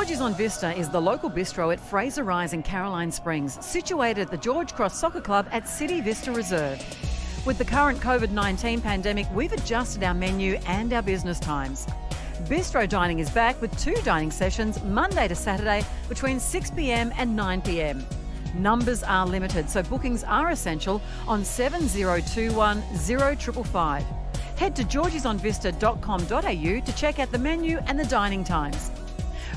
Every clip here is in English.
George's on Vista is the local bistro at Fraser Rise in Caroline Springs, situated at the George Cross Soccer Club at City Vista Reserve. With the current COVID-19 pandemic, we've adjusted our menu and our business times. Bistro dining is back with 2 dining sessions Monday to Saturday between 6 p.m. and 9 p.m. Numbers are limited, so bookings are essential on 7021 0555. Head to georgesonvista.com.au to check out the menu and the dining times.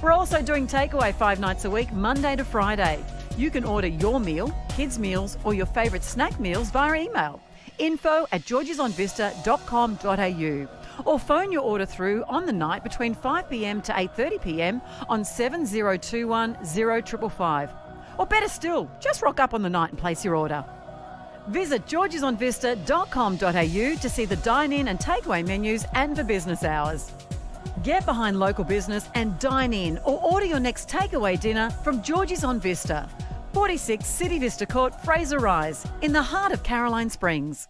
We're also doing takeaway 5 nights a week, Monday to Friday. You can order your meal, kids' meals, or your favourite snack meals via email. info@georgesonvista.com.au or phone your order through on the night between 5 p.m. to 8:30 p.m. on 7021 0555. Or better still, just rock up on the night and place your order. Visit georgesonvista.com.au to see the dine-in and takeaway menus and for business hours. Get behind local business and dine in or order your next takeaway dinner from George's on Vista, 46 City Vista Court, Fraser Rise, in the heart of Caroline Springs.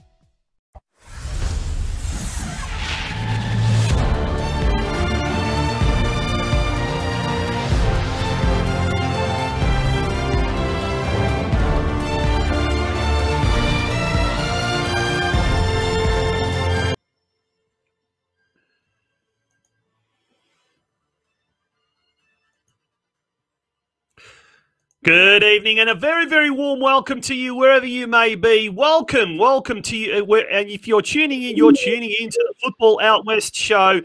Good evening and a very, very warm welcome to you wherever you may be. Welcome to you. And if you're tuning in to the Football Out West show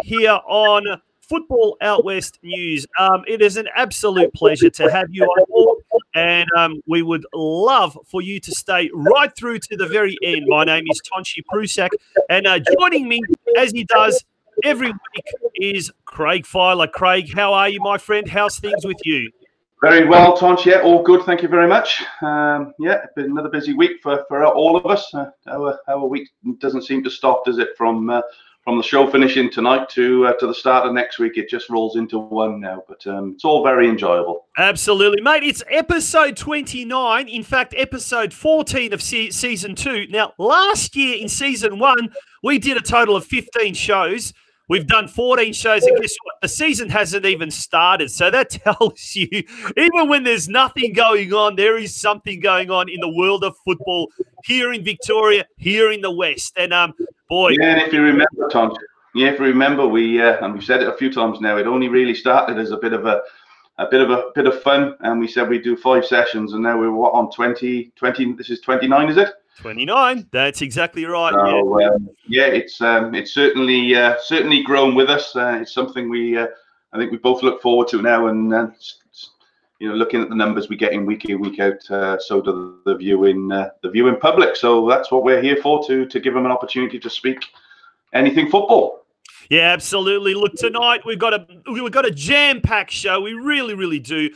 here on Football Out West News. It is an absolute pleasure to have you on board, and we would love for you to stay right through to the very end. My name is Tonci Prusac, and joining me, as he does every week, is Craig Filer. Craig, how are you, my friend? How's things with you? Very well, Tonci. Yeah, all good. Thank you very much. Yeah, been another busy week for all of us. Our week doesn't seem to stop, does it? From the show finishing tonight to the start of next week, it just rolls into one now. But it's all very enjoyable. Absolutely, mate. It's episode 29. In fact, episode 14 of season 2. Now, last year in season 1, we did a total of 15 shows. We've done 14 shows, and guess what? The season hasn't even started. So that tells you, even when there's nothing going on, there is something going on in the world of football here in Victoria, here in the West. And boy, yeah. And if you remember, Tom, we and we've said it a few times now. It only really started as a bit of fun, and we said we'd do 5 sessions, and now we're on 20. This is 29, is it? 29. That's exactly right. So, yeah, it's certainly grown with us. It's something I think we both look forward to now, and looking at the numbers we get in week in, week out, so do the viewing public. So that's what we're here for, to give them an opportunity to speak anything football. Yeah, absolutely. Look, tonight we've got a jam-packed show. We really, really do.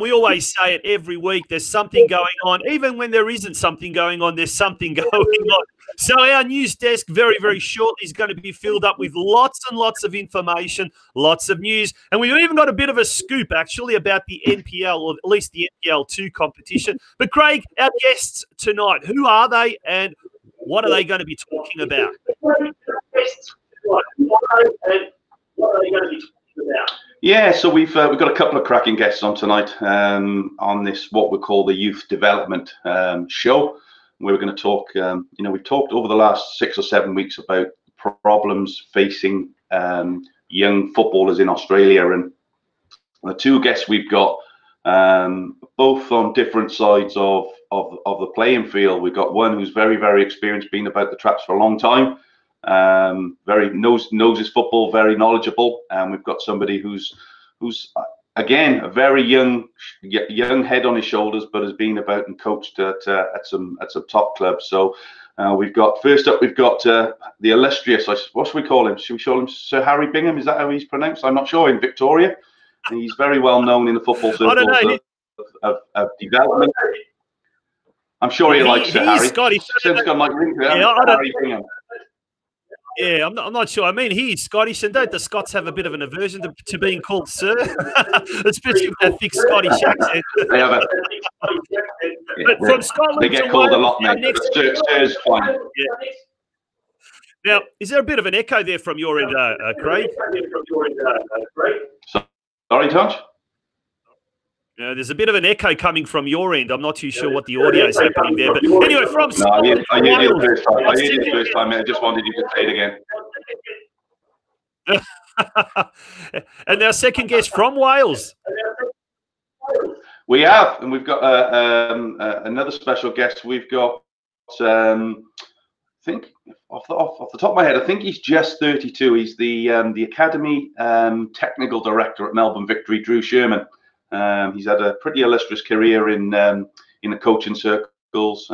We always say it every week. There's something going on. Even when there isn't something going on, there's something going on. So our news desk very, very shortly is going to be filled up with lots and lots of information, lots of news. And we've even got a bit of a scoop, actually, about the NPL, or at least the NPL 2 competition. But, Craig, our guests tonight, who are they and what are they going to be talking about? Yeah, so we've got a couple of cracking guests on tonight on this, what we call the youth development show. We're going to talk, we've talked over the last 6 or 7 weeks about problems facing young footballers in Australia, and the 2 guests we've got, both on different sides of the playing field. We've got one who's very, very experienced, been about the traps for a long time. Very knows his football, very knowledgeable, and we've got somebody who's again a very young head on his shoulders, but has been about and coached at some top clubs. So first up we've got the illustrious, what should we call him? Should we call him Sir Harry Bingham? Is that how he's pronounced? I'm not sure. In Victoria, he's very well known in the football circles of development. I'm sure he likes Sir Harry. Scottish. Harry Bingham. Yeah, I'm not sure. I mean, he's Scottish, and don't the Scots have a bit of an aversion to being called Sir? Especially with that thick Scottish accent. They have But from Scotland, they get called a lot, mate. Sir's fine. Yeah. Now, is there a bit of an echo there from your end, Craig? Sorry, Tonci? There's a bit of an echo coming from your end. I'm not too sure what the audio is happening there. But anyway, from No, I heard you the first time. I heard Wales. you the first time. I just wanted you to say it again. And our second guest from Wales. We have, and we've got another special guest. We've got, I think, off the top of my head, I think he's just 32. He's the academy technical director at Melbourne Victory, Drew Sherman. He's had a pretty illustrious career in the coaching circles.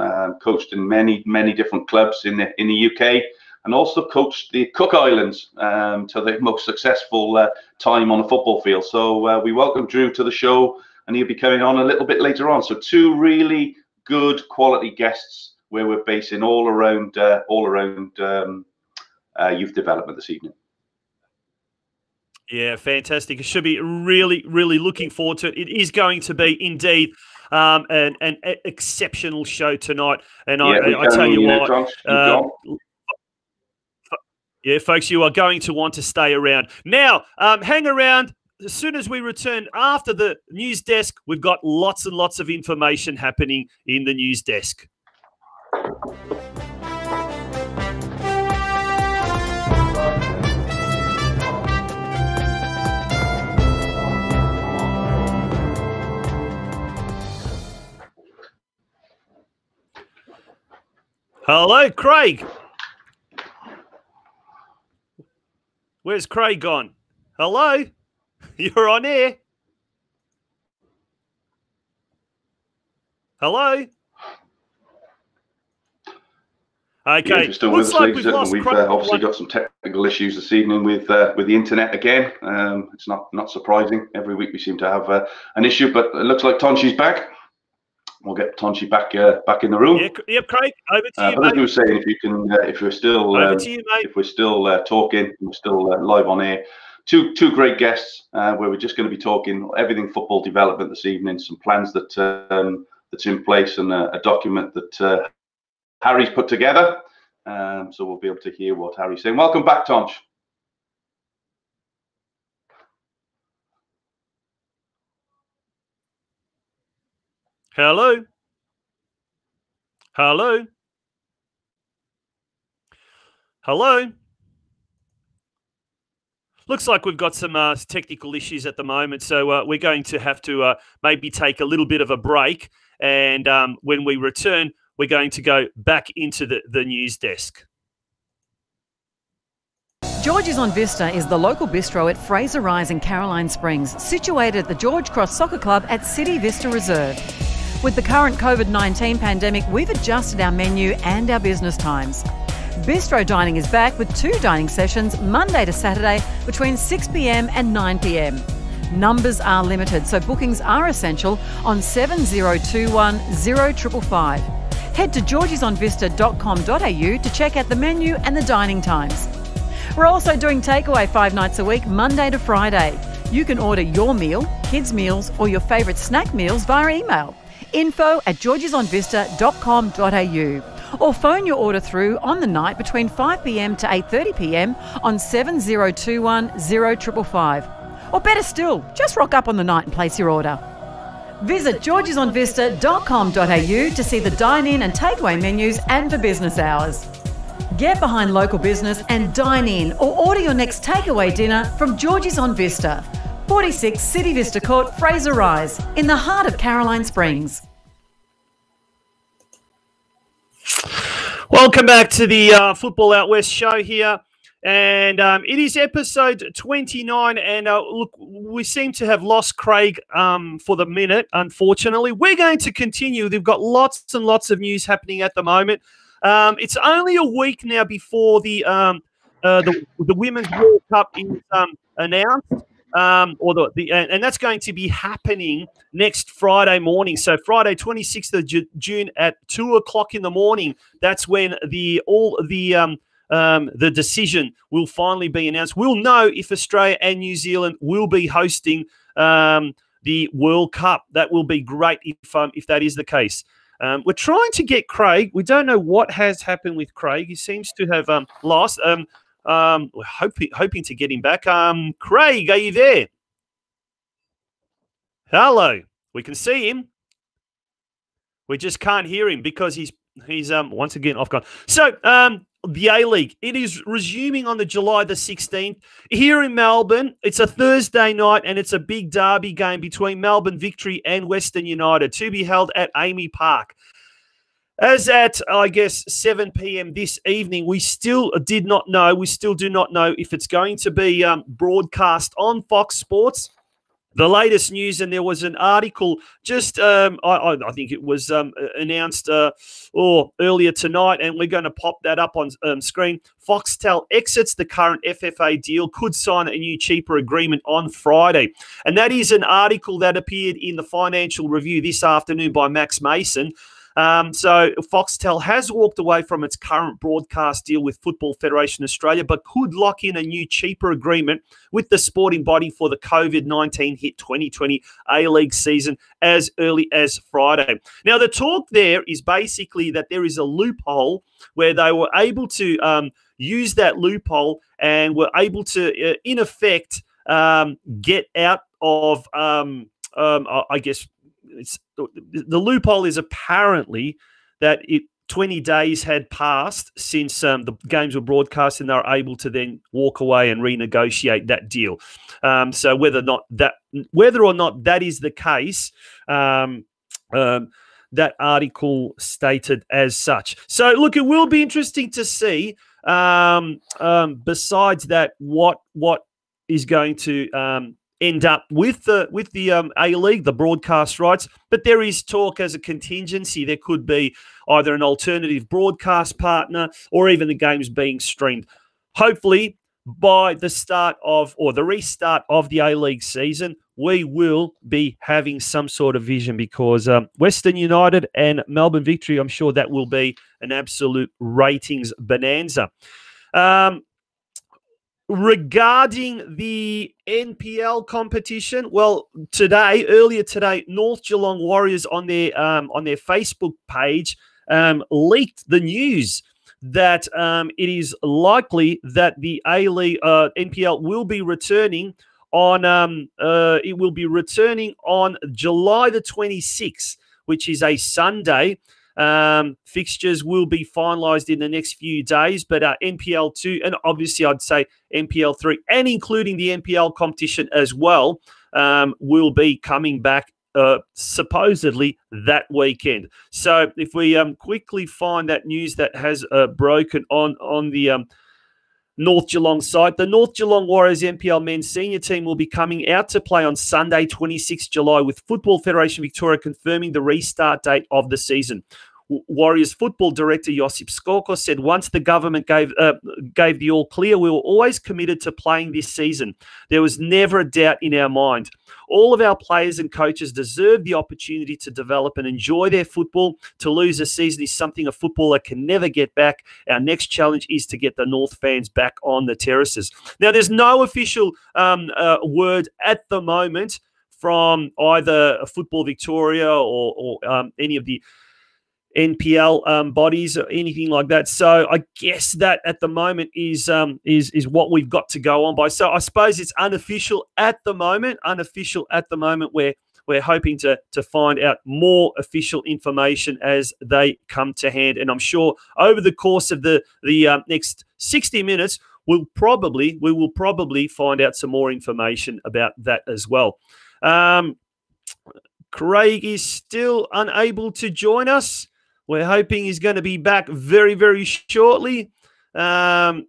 Coached in many different clubs in the UK, and also coached the Cook Islands to the most successful time on a football field. So we welcome Drew to the show, and he'll be coming on a little bit later on. So two really good quality guests where we're basing all around youth development this evening. Yeah, fantastic. It should be really looking forward to it. It is going to be indeed an exceptional show tonight. And yeah, I tell you what, yeah, folks, you are going to want to stay around. Now, hang around. As soon as we return after the news desk, we've got lots and lots of information happening in the news desk. Hello, Craig. Where's Craig gone? Hello? You're on air. Hello? Okay. Yeah, if you're still with us, ladies and gentlemen, we've obviously got some technical issues this evening with the internet again. It's not surprising. Every week we seem to have an issue, but it looks like Tonci's back. We'll get Tonci back in the room. Yep, Craig. Over to you, but as we were saying, if you can, if we're still talking, we're still live on air. Two great guests where we're just going to be talking everything football development this evening. Some plans that's in place, and a document that Harry's put together. So we'll be able to hear what Harry's saying. Welcome back, Tonci. Hello? Hello? Hello? Looks like we've got some technical issues at the moment, so we're going to have to maybe take a little bit of a break, and when we return, we're going to go back into the news desk. George's on Vista is the local bistro at Fraser Rise in Caroline Springs, situated at the George Cross Soccer Club at City Vista Reserve. With the current COVID-19 pandemic, we've adjusted our menu and our business times. Bistro dining is back with 2 dining sessions Monday to Saturday between 6 p.m. and 9 p.m. Numbers are limited, so bookings are essential on 7021 0555. Head to georgesonvista.com.au to check out the menu and the dining times. We're also doing takeaway 5 nights a week, Monday to Friday. You can order your meal, kids' meals, or your favourite snack meals via email. info@georgesonvista.com.au, or phone your order through on the night between 5 p.m. to 8:30 p.m. on 7021 0555. Or better still, just rock up on the night and place your order. Visit georgesonvista.com.au to see the dine-in and takeaway menus and for business hours. Get behind local business and dine in, or order your next takeaway dinner from George's on Vista, 46 City Vista Court, Fraser Rise, in the heart of Caroline Springs. Welcome back to the Football Out West show here. And it is episode 29. And look, we seem to have lost Craig for the minute, unfortunately. We're going to continue. They've got lots and lots of news happening at the moment. It's only a week now before the Women's World Cup is announced. And that's going to be happening next Friday morning. So Friday, 26th of June at 2 o'clock in the morning. That's when the decision will finally be announced. We'll know if Australia and New Zealand will be hosting the World Cup. That will be great if that is the case. We're trying to get Craig. We don't know what has happened with Craig. He seems to have lost. We're hoping to get him back. Craig, are you there? Hello. We can see him. We just can't hear him because he's once again off guard. So the A-League, it is resuming on the July the 16th here in Melbourne. It's a Thursday night and it's a big derby game between Melbourne Victory and Western United to be held at Amy Park. As at, I guess, 7 p.m. this evening, we still do not know if it's going to be broadcast on Fox Sports. The latest news, and there was an article just, I think it was announced earlier tonight, and we're going to pop that up on screen. Foxtel exits the current FFA deal, could sign a new cheaper agreement on Friday. And that is an article that appeared in the Financial Review this afternoon by Max Mason. So Foxtel has walked away from its current broadcast deal with Football Federation Australia, but could lock in a new cheaper agreement with the sporting body for the COVID-19 hit 2020 A-League season as early as Friday. Now, the talk there is basically that there is a loophole where they were able to use that loophole and were able to, in effect, get out of, I guess, the loophole is apparently that 20 days had passed since the games were broadcast, and they were able to then walk away and renegotiate that deal. So whether or not that is the case, that article stated as such. So look, it will be interesting to see. Besides that, what is going to end up with the A-League, the broadcast rights, but there is talk as a contingency. There could be either an alternative broadcast partner or even the games being streamed. Hopefully, by the start of or the restart of the A-League season, we will be having some sort of vision because Western United and Melbourne Victory, I'm sure that will be an absolute ratings bonanza. Regarding the NPL competition, well, earlier today, North Geelong Warriors on their Facebook page leaked the news that it is likely that the A-League NPL will be returning on July the 26th, which is a Sunday. Fixtures will be finalised in the next few days, but NPL 2 and obviously I'd say NPL 3 and including the NPL competition as well will be coming back supposedly that weekend. So if we quickly find that news that has broken on the North Geelong site, the North Geelong Warriors NPL men's senior team will be coming out to play on Sunday, 26 July, with Football Federation Victoria confirming the restart date of the season. Warriors football director Josip Skorko said once the government gave the all clear, we were always committed to playing this season. There was never a doubt in our mind. All of our players and coaches deserve the opportunity to develop and enjoy their football. To lose a season is something a footballer can never get back. Our next challenge is to get the North fans back on the terraces. Now, there's no official word at the moment from either Football Victoria or any of the NPL bodies or anything like that. So I guess that at the moment is what we've got to go on by. So I suppose it's unofficial at the moment. We're hoping to find out more official information as they come to hand. And I'm sure over the course of the next 60 minutes, we will probably find out some more information about that as well. Craig is still unable to join us. We're hoping he's going to be back very, very shortly. Hello,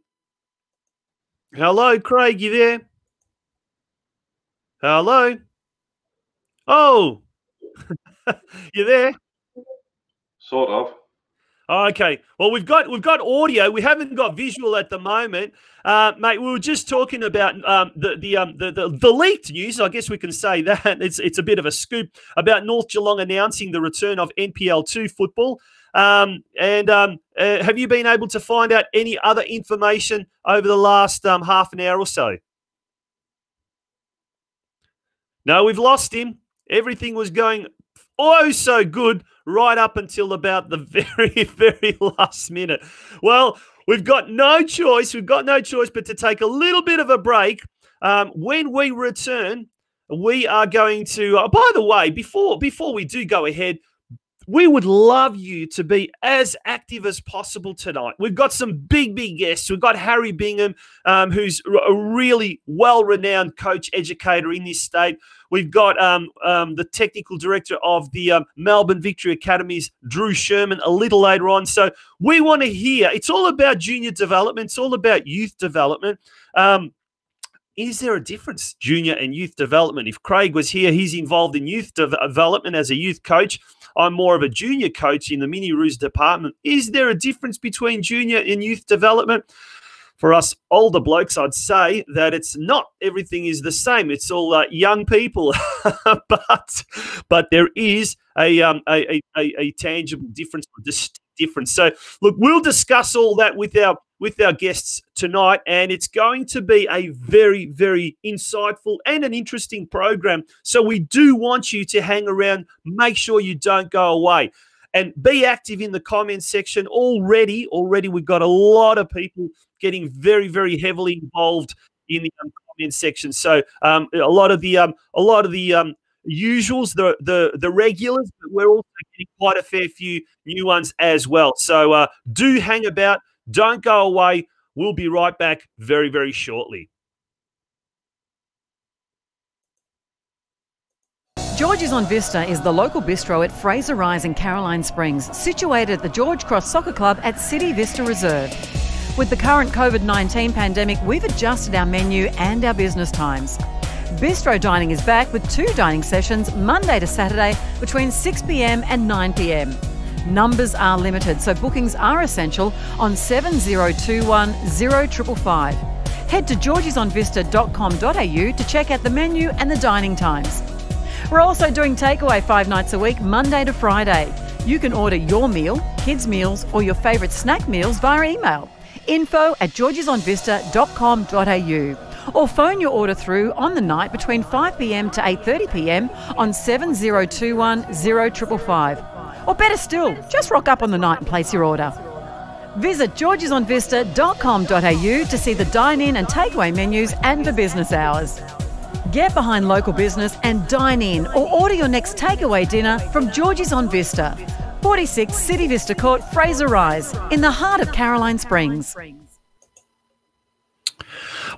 Craig, you there? Hello? Oh, you there? Sort of. Okay. Well, we've got audio. We haven't got visual at the moment, mate. We were just talking about the leaked news. I guess we can say that it's a bit of a scoop about North Geelong announcing the return of NPL 2 football. Have you been able to find out any other information over the last half an hour or so? No, we've lost him. Everything was going oh so good right up until about the very, very last minute. Well, we've got no choice. We've got no choice but to take a little bit of a break. When we return, we are going to, by the way, before we do go ahead, we would love you to be as active as possible tonight. We've got some big guests. We've got Harry Bingham, who's a really well-renowned coach educator in this state. We've got the technical director of the Melbourne Victory Academies, Drew Sherman, a little later on. So we want to hear. It's all about junior development. It's all about youth development. Is there a difference, junior and youth development? If Craig was here, he's involved in youth development as a youth coach. I'm more of a junior coach in the Mini Roos department. Is there a difference between junior and youth development? For us older blokes, I'd say that it's not. Everything is the same. It's all young people, but there is a tangible difference, a distinct difference. So, look, we'll discuss all that with our guests tonight, and it's going to be a very, very insightful and an interesting program. So we do want you to hang around. Make sure you don't go away. And be active in the comments section. Already we've got a lot of people getting very, very heavily involved in the comment section. So a lot of the usuals, the regulars, but we're also getting quite a fair few new ones as well. So do hang about. Don't go away. We'll be right back very, very shortly. George's on Vista is the local bistro at Fraser Rise in Caroline Springs, situated at the George Cross Soccer Club at City Vista Reserve. With the current COVID-19 pandemic, we've adjusted our menu and our business times. Bistro dining is back with 2 dining sessions Monday to Saturday between 6 p.m. and 9 p.m. Numbers are limited, so bookings are essential on 7021 0555. Head to georgesonvista.com.au to check out the menu and the dining times. We're also doing takeaway 5 nights a week, Monday to Friday. You can order your meal, kids' meals, or your favourite snack meals via email. info@georgesonvista.com.au or phone your order through on the night between 5 p.m. to 8:30 p.m. on 7021 0555. Or better still, just rock up on the night and place your order. Visit georgesonvista.com.au to see the dine-in and takeaway menus and the business hours. Get behind local business and dine in or order your next takeaway dinner from George's on Vista, 46 City Vista Court, Fraser Rise, in the heart of Caroline Springs.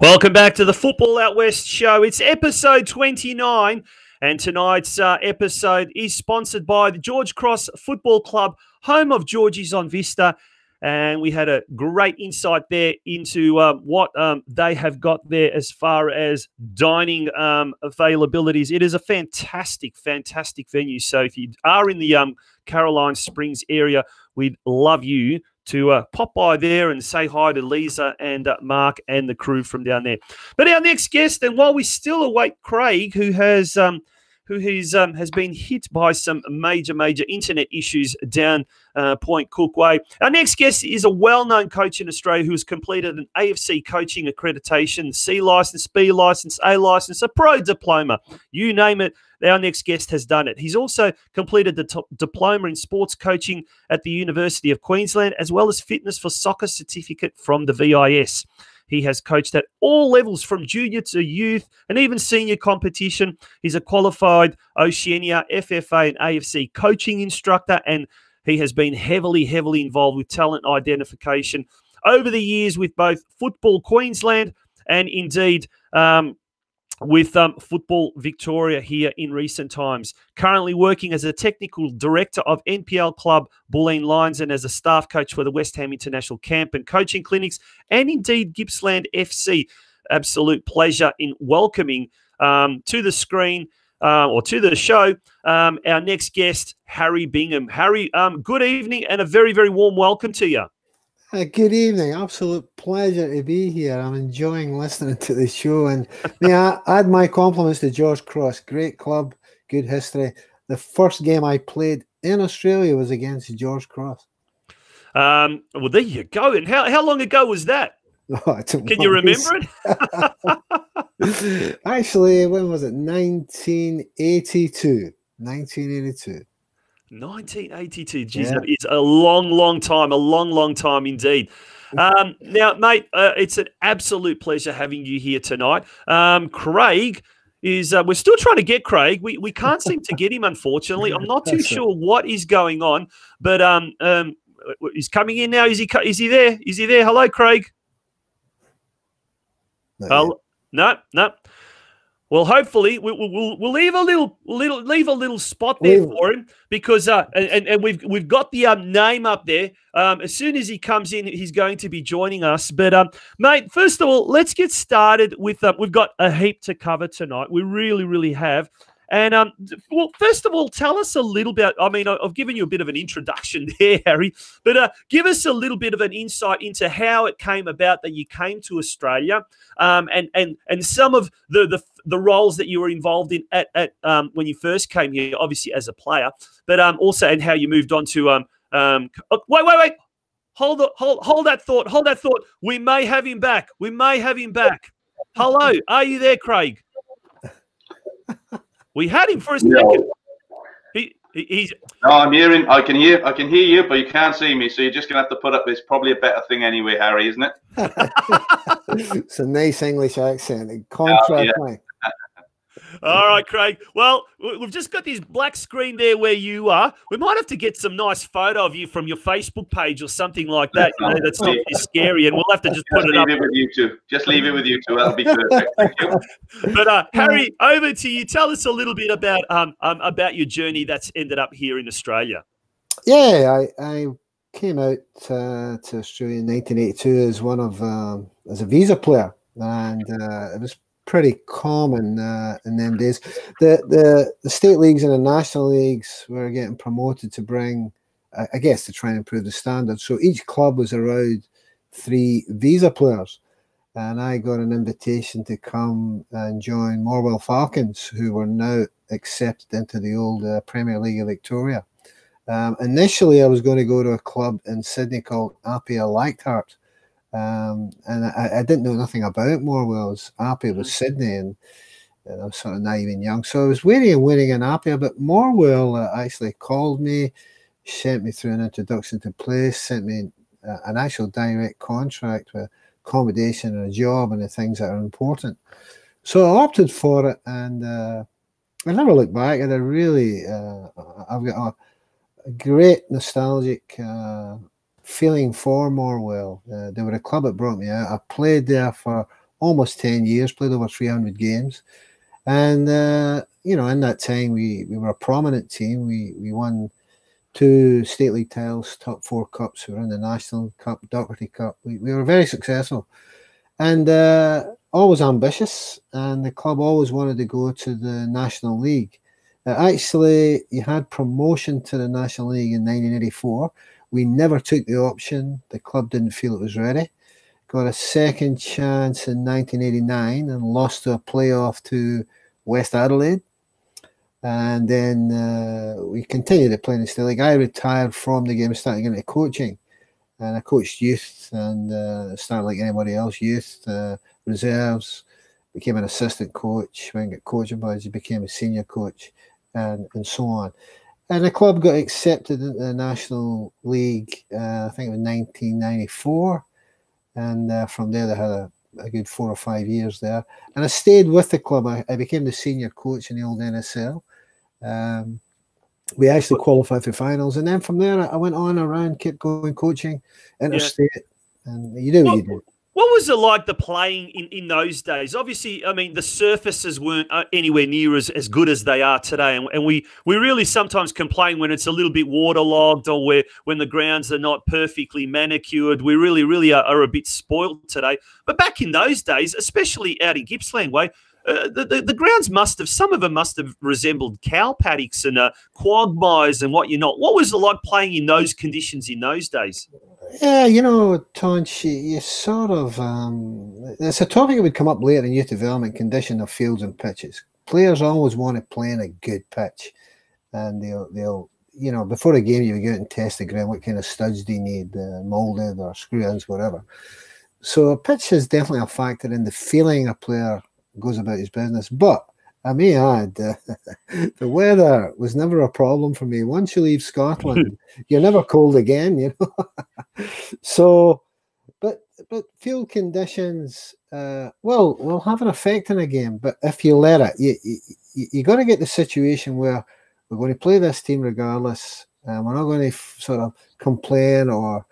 Welcome back to the Football Out West show. It's episode 29, and tonight's episode is sponsored by the George Cross Football Club, home of George's on Vista. And we had a great insight there into what they have got there as far as dining availabilities. It is a fantastic, fantastic venue. So if you are in the Caroline Springs area, we'd love you to pop by there and say hi to Lisa and Mark and the crew from down there. But our next guest, and while we still await Craig, who has been hit by some major internet issues down Point Cook Way. Our next guest is a well-known coach in Australia who has completed an AFC coaching accreditation, C licence, B licence, A licence, a pro diploma. You name it, our next guest has done it. He's also completed the diploma in sports coaching at the University of Queensland, as well as fitness for soccer certificate from the VIS. He has coached at all levels from junior to youth and even senior competition. He's a qualified Oceania, FFA and AFC coaching instructor, and he has been heavily involved with talent identification over the years with both Football Queensland and indeed with Football Victoria here in recent times. Currently working as a technical director of NPL club Bulleen Lions and as a staff coach for the West Ham International Camp and Coaching Clinics and indeed Gippsland FC. Absolute pleasure in welcoming to the screen or to the show our next guest, Harry Bingham. Harry, good evening and a very warm welcome to you. Good evening. Absolute pleasure to be here. I'm enjoying listening to the show. And may I add my compliments to George Cross. Great club, good history. The first game I played in Australia was against George Cross. Well, there you go. And how long ago was that? Oh, can you remember it? Actually, when was it? 1982. 1982. Geez, yeah. That is a long time indeed. Now, mate, it's an absolute pleasure having you here tonight. Craig we're still trying to get Craig. We can't seem to get him, unfortunately. I'm not too sure what is going on, but he's coming in now. Is he there? Is he there? Hello, Craig. No. Well, hopefully we'll leave a little spot there for him, because and we've got the name up there. As soon as he comes in, he's going to be joining us. But mate, first of all, let's get started with we've got a heap to cover tonight. We really have. And well, first of all, tell us a little bit. I mean, I've given you a bit of an introduction there, Harry, but give us a little bit of an insight into how it came about that you came to Australia, and some of the roles that you were involved in at when you first came here, obviously as a player, but also and how you moved on to wait. Hold that thought. We may have him back. Hello, are you there, Craig? We had him for a second. No. He's. No, I'm hearing. I can hear you, but you can't see me. So you're just gonna have to put up. It's probably a better thing anyway, Harry, isn't it? It's a nice English accent. Contrast. All right, Craig. Well, we've just got this black screen there where you are. We might have to get some nice photo of you from your Facebook page or something like that. You know, that's not too scary, and we'll have to just put it up. Leave it with you two. Just leave it with you two. That'll be perfect. Thank you. But Harry, over to you. Tell us a little bit about your journey that's ended up here in Australia. Yeah, I came out to Australia in 1982 as a visa player, and it was pretty common in them days. The state leagues and the national leagues were getting promoted to bring, I guess, to try and improve the standards. So each club was around 3 visa players, and I got an invitation to come and join Morwell Falcons, who were now accepted into the old Premier League of Victoria. Initially, I was going to go to a club in Sydney called Apia Leichhardt. And I didn't know nothing about Morwell's. Apia was Sydney, and I was sort of naive and young. So I was waiting in Apia, but Morwell actually called me, sent me through an introduction to place, sent me an actual direct contract with accommodation and a job and the things that are important. So I opted for it, and I never looked back. And I've got a great nostalgic feeling for Morwell. They were a club that brought me out. I played there for almost 10 years, played over 300 games. And, you know, in that time, we were a prominent team. We won 2 state league titles, top 4 cups. We were in the National Cup, Doherty Cup. We were very successful and always ambitious. And the club always wanted to go to the National League. Actually, you had promotion to the National League in 1984. We never took the option. The club didn't feel it was ready. Got a second chance in 1989 and lost to a playoff to West Adelaide. And then we continued to play in the State League. I retired from the game and started getting into coaching. And I coached youth and started like anybody else, youth, reserves, became an assistant coach, went and got coaching badges, became a senior coach, and so on. And the club got accepted into the National League, I think it was 1994. And from there, they had a good 4 or 5 years there. And I stayed with the club. I became the senior coach in the old NSL. We actually qualified for finals. And then from there, I went on around, kept going coaching, interstate. Yeah. And you do what you do. What was it like, the playing in those days? Obviously, I mean, the surfaces weren't anywhere near as good as they are today. And we really sometimes complain when it's a little bit waterlogged or when the grounds are not perfectly manicured. We really are a bit spoiled today. But back in those days, especially out in Gippsland Way, the grounds some of them must have resembled cow paddocks and quagmires and what not. What was it like playing in those conditions in those days? Yeah, you know, Tonci, you sort of, it's a topic that would come up later in youth development, condition of fields and pitches. Players always want to play in a good pitch, and they'll you know, before a game you go out and test the ground, what kind of studs do you need, moulded or screw-ins, whatever. So a pitch is definitely a factor in the feeling a player goes about his business. But I may add, the weather was never a problem for me. Once you leave Scotland, you're never cold again, you know. So, but but field conditions, will have an effect on a game. But if you let it, you got to get the situation where we're going to play this team regardless. We're not going to sort of complain or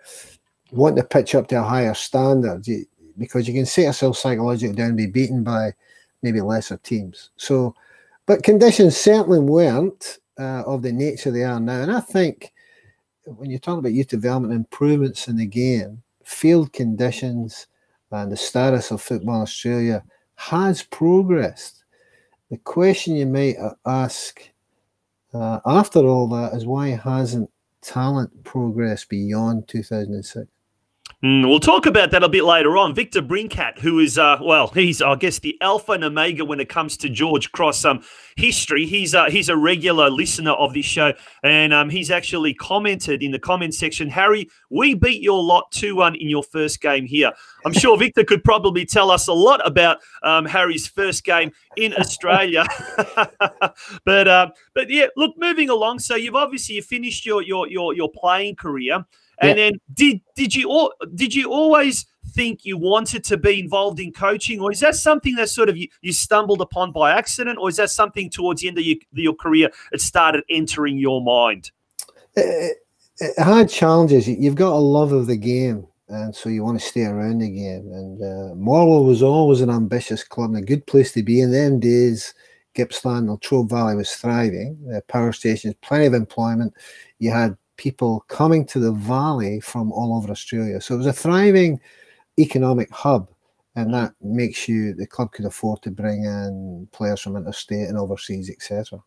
want to pitch up to a higher standard, because you can set yourself psychologically down and be beaten by maybe lesser teams. So, but conditions certainly weren't of the nature they are now. And I think when you're talking about youth development improvements in the game, field conditions and the status of football in Australia has progressed. The question you might ask after all that is, why hasn't talent progressed beyond 2006? We'll talk about that a bit later on. Victor Brincat, who is, he's, I guess, the alpha and omega when it comes to George Cross history. He's a regular listener of this show, and he's actually commented in the comment section, Harry, we beat your lot 2-1 in your first game here. I'm sure Victor could probably tell us a lot about Harry's first game in Australia. But yeah, look, moving along. So you finished your playing career. And then did you always think you wanted to be involved in coaching, or is that something that sort of you stumbled upon by accident, or is that something towards the end of your career it started entering your mind? It had challenges. You've got a love of the game, and so you want to stay around the game. And Morwell was always an ambitious club and a good place to be. In them days, Gippsland, Latrobe Valley was thriving. Power stations, plenty of employment. You had people coming to the valley from all over Australia. So it was a thriving economic hub, and that makes the club could afford to bring in players from interstate and overseas, etc.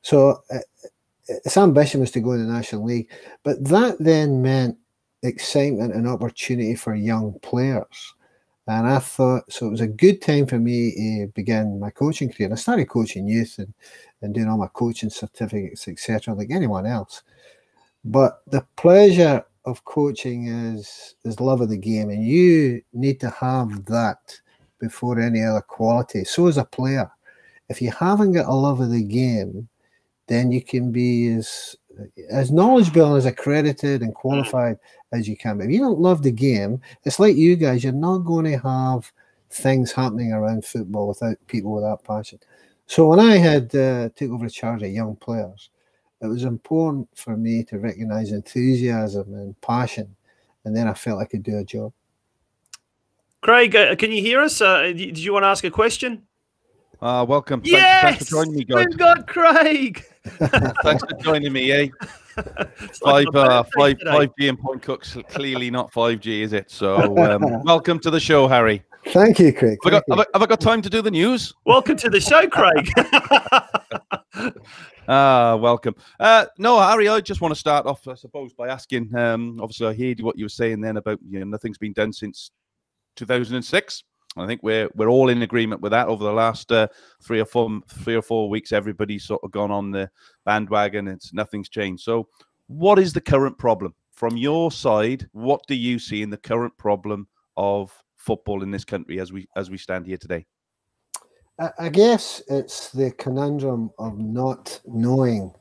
So its ambition was to go to the National League, but that then meant excitement and opportunity for young players. And I thought, so it was a good time for me to begin my coaching career. And I started coaching youth and doing all my coaching certificates, etc., like anyone else. But the pleasure of coaching is love of the game, and you need to have that before any other quality. So as a player, if you haven't got a love of the game, then you can be as knowledgeable and as accredited and qualified as you can. But if you don't love the game, it's like you guys, you're not going to have things happening around football without people with that passion. So when I had took over charge of young players, it was important for me to recognize enthusiasm and passion, and then I felt I could do a job. Craig, can you hear us? Did you want to ask a question? Welcome. Yes! Thanks for joining me, guys. We've got Craig. Thanks for joining me, eh? 5G and Point Cook's clearly not 5G, is it? So welcome to the show, Harry. Thank you, Craig. Have I got time to do the news? Welcome to the show, Craig. Welcome. No, Harry, I just want to start off, I suppose, by asking, obviously I heard what you were saying then about, nothing's been done since 2006. I think we're all in agreement with that. Over the last 3 or 4 weeks, everybody's sort of gone on the bandwagon. Nothing's changed. So what is the current problem? From your side, what do you see in the current problem of football in this country as we stand here today? I guess it's the conundrum of not knowing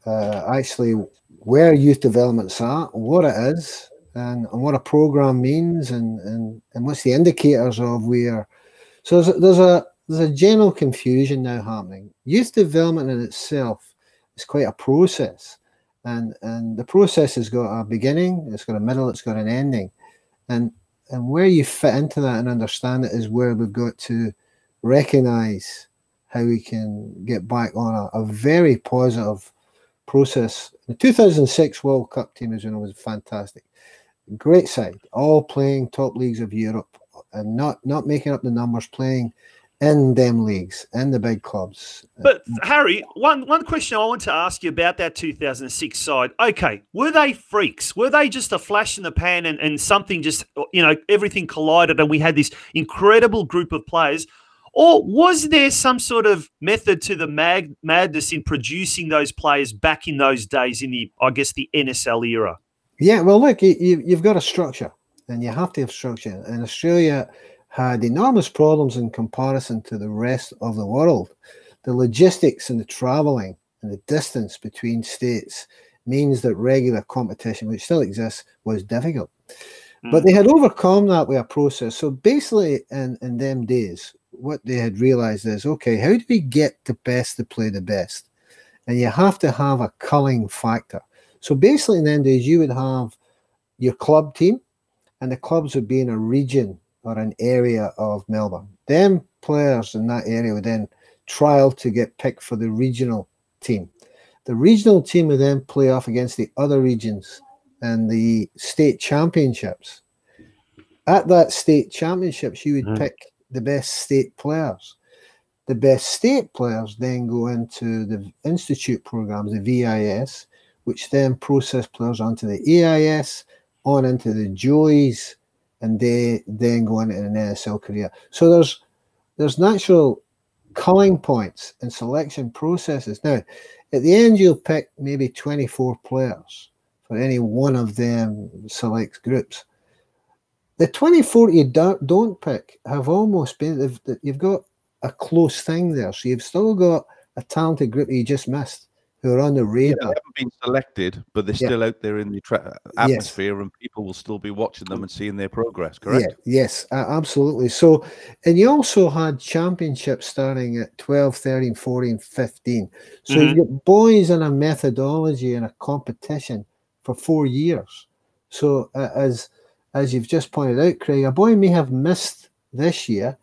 actually where youth development's at, what it is, and what a program means, and what's the indicators of where. So there's a general confusion now happening. Youth development in itself is quite a process, and the process has got a beginning, it's got a middle, it's got an ending, and where you fit into that and understand it is where we've got to recognize how we can get back on a very positive process. The 2006 World Cup team, as you know, was fantastic. Great side, all playing top leagues of Europe and not making up the numbers, playing in them leagues, in the big clubs. But Harry, one question I want to ask you about that 2006 side. Okay, were they freaks? Were they just a flash in the pan and something just, everything collided and we had this incredible group of players? Or was there some sort of method to the madness in producing those players back in those days in the NSL era? Yeah, well, look, you've got a structure, and you have to have structure. And Australia had enormous problems in comparison to the rest of the world. The logistics and the travelling and the distance between states means that regular competition, which still exists, was difficult. But they had overcome that with a process. So basically, in them days, what they had realized is, okay, how do we get the best to play the best? And you have to have a culling factor. So basically, in them days, you would have your club team, and the clubs would be in a region or an area of Melbourne. Them players in that area would then trial to get picked for the regional team. The regional team would then play off against the other regions and the state championships. At that state championships, you would pick the best state players. The best state players then go into the institute programs, the VIS, which then process players onto the AIS, on into the Joeys, and they then go into an NSL career. So there's natural culling points and selection processes. Now, at the end, you'll pick maybe 24 players for any one of them select groups. The 24 you don't pick have almost been, you've got a close thing there. So you've still got a talented group that you just missed who are on the radar. They haven't been selected, but they're still out there in the atmosphere, and people will still be watching them and seeing their progress, correct? Yes, absolutely. So, and you also had championships starting at 12, 13, 14, 15. So you've got boys in a methodology and a competition for 4 years. So as you've just pointed out, Craig, a boy may have missed this year,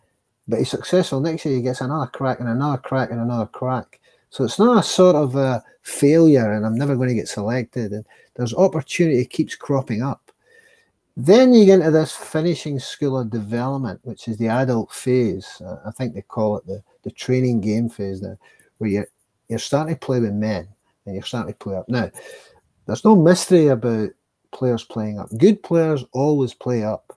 but he's successful next year. He gets another crack and another crack and another crack. So it's not a sort of a failure and I'm never going to get selected. And there's opportunity keeps cropping up. Then you get into this finishing school of development, which is the adult phase. I think they call it the training game phase now, where you're starting to play with men and you're starting to play up. Now, there's no mystery about players playing up. Good players always play up.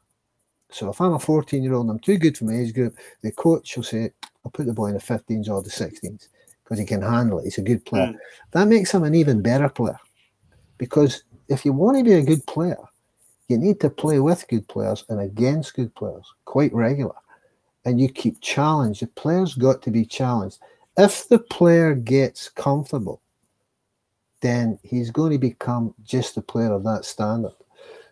So if I'm a 14-year-old and I'm too good for my age group, the coach will say, I'll put the boy in the 15s or the 16s because he can handle it. He's a good player. That makes him an even better player, because if you want to be a good player, you need to play with good players and against good players quite regular. And you keep challenged. The player's got to be challenged. If the player gets comfortable, then he's going to become just a player of that standard.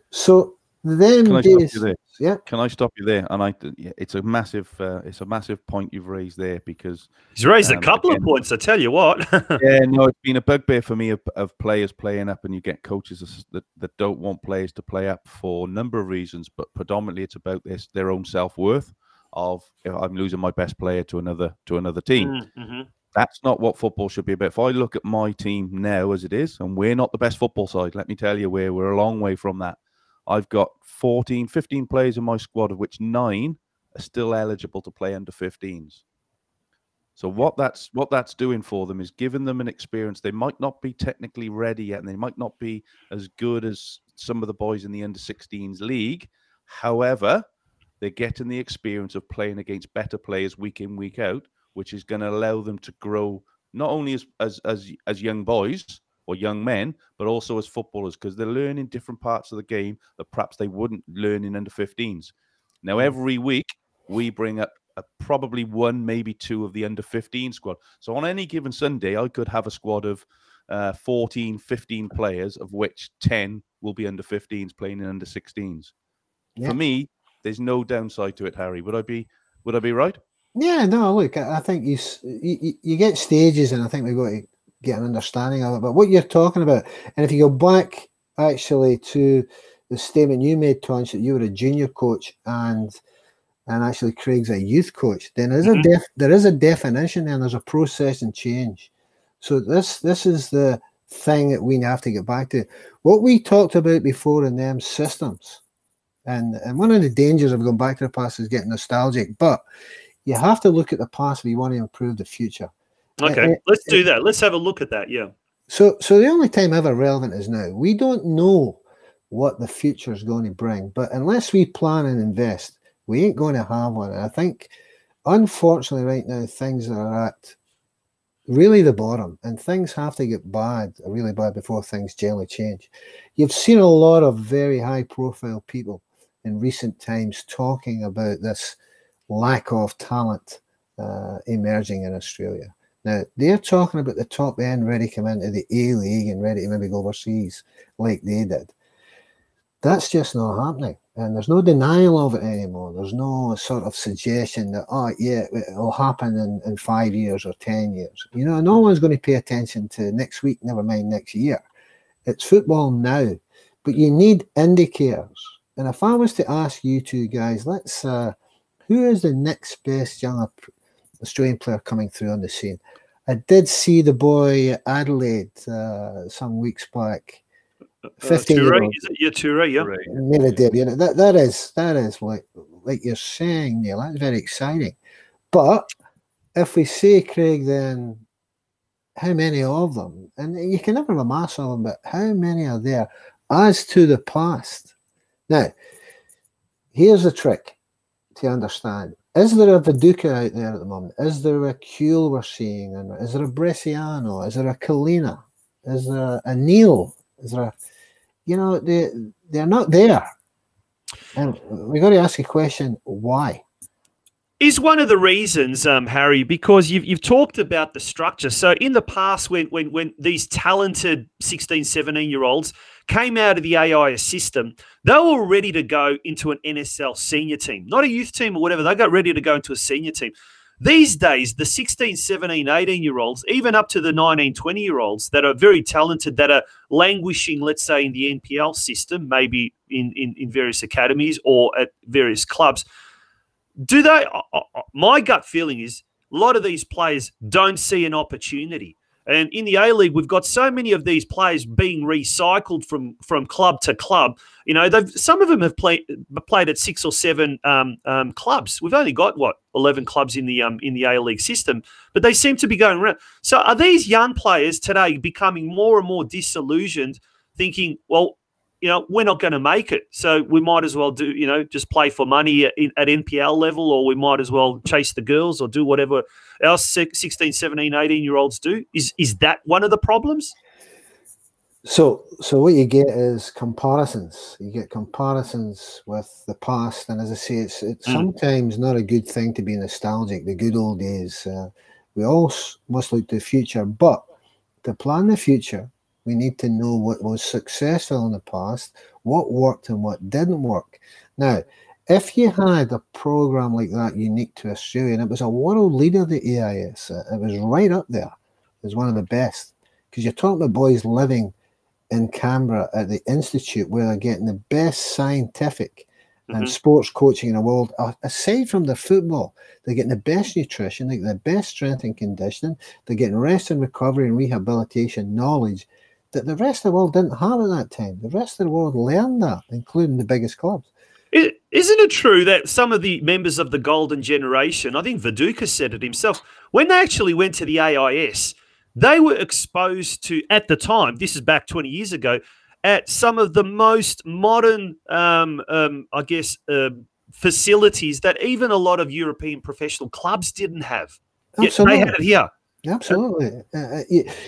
So then Can I stop you there? And it's a massive point you've raised there, because he's raised a couple of points. I tell you what. It's been a bugbear for me of players playing up, and you get coaches that don't want players to play up for a number of reasons, but predominantly it's about their own self-worth. Of, if I'm losing my best player to another team. That's not what football should be about. If I look at my team now as it is, and we're not the best football side, let me tell you, we're a long way from that. I've got 14, 15 players in my squad, of which 9 are still eligible to play under 15s. So what that's doing for them is giving them an experience. They might not be technically ready yet, and they might not be as good as some of the boys in the under 16s league. However, they're getting the experience of playing against better players week in, week out, which is going to allow them to grow not only as young boys or young men, but also as footballers, because they're learning different parts of the game that perhaps they wouldn't learn in under 15s. Now, every week we bring up probably 1, maybe 2 of the under 15 squad. So on any given Sunday, I could have a squad of 14, 15 players, of which 10 will be under 15s playing in under 16s. For me, there's no downside to it, Harry. Would I be right? Yeah, no, look, I think you get stages, and I think we've got to get an understanding of it. But what you're talking about, and if you go back actually to the statement you made, Tonci, that you were a junior coach and actually Craig's a youth coach, then there is a definition and there's a process and change. So this is the thing that we have to get back to. What we talked about before in them systems, and one of the dangers of going back to the past is getting nostalgic, but you have to look at the past if you want to improve the future. Okay, let's do that. Let's have a look at that, yeah. So the only time ever relevant is now. We don't know what the future is going to bring, but unless we plan and invest, we ain't going to have one. And I think, unfortunately, right now, things are at really the bottom, and things have to get bad, really bad, before things generally change. You've seen a lot of very high-profile people in recent times talking about this lack of talent emerging in Australia. Now, they're talking about the top end ready to come into the A-League and ready to maybe go overseas like they did. That's just not happening. And there's no denial of it anymore. There's no sort of suggestion that, oh, yeah, it'll happen in 5 years or 10 years. You know, no one's going to pay attention to next week, never mind next year. It's football now. But you need indicators. And if I was to ask you two guys, let's, who is the next best young Australian player coming through on the scene? I did see the boy at Adelaide some weeks back. 15-year-old. Is it? Yeah, Toure, yeah. Made a debut. That is like you're saying, Neil, that's very exciting. But if we say, Craig, then how many of them? And you can never have a mass of them, but how many are there as to the past? Now, here's the trick to understand. Is there a Viduka out there at the moment? Is there a Kuhl we're seeing? Is there a Bresciano? Is there a Kalina? Is there a Neil? Is there a, you know, they're not there. And we've got to ask a question, why? Is one of the reasons, Harry, because you've talked about the structure. So in the past, when these talented 16, 17-year-olds came out of the AIS system, they were ready to go into an NSL senior team, not a youth team or whatever. They got ready to go into a senior team. These days, the 16, 17, 18-year-olds, even up to the 19, 20-year-olds that are very talented, that are languishing, let's say, in the NPL system, maybe in various academies or at various clubs, do they? My gut feeling is a lot of these players don't see an opportunity. And in the A-League, we've got so many of these players being recycled from club to club. You know, some of them have played at 6 or 7 clubs. We've only got 11 clubs in the A-League system, but they seem to be going around. So are these young players today becoming more and more disillusioned, thinking, well, you know, we're not going to make it, so we might as well do, you know, just play for money at NPL level, or we might as well chase the girls or do whatever else 16, 17, 18-year-olds do? Is that one of the problems? So what you get is comparisons. You get comparisons with the past, and as I say, it's sometimes not a good thing to be nostalgic. The good old days. We all must look to the future, but to plan the future, we need to know what was successful in the past, what worked and what didn't work. Now, if you had a program like that unique to Australia, and it was a world leader, the AIS, it was right up there as one of the best, because you're talking about boys living in Canberra at the Institute where they're getting the best scientific and sports coaching in the world. Aside from the football, they're getting the best nutrition, they're getting the best strength and conditioning, they're getting rest and recovery and rehabilitation knowledge that the rest of the world didn't have at that time. The rest of the world learned that, including the biggest clubs. Isn't it true that some of the members of the golden generation, I think Viduka said it himself, when they actually went to the AIS, they were exposed to, at the time, this is back 20 years ago, at some of the most modern, I guess, facilities that even a lot of European professional clubs didn't have. Absolutely. Yet they had it here. Absolutely.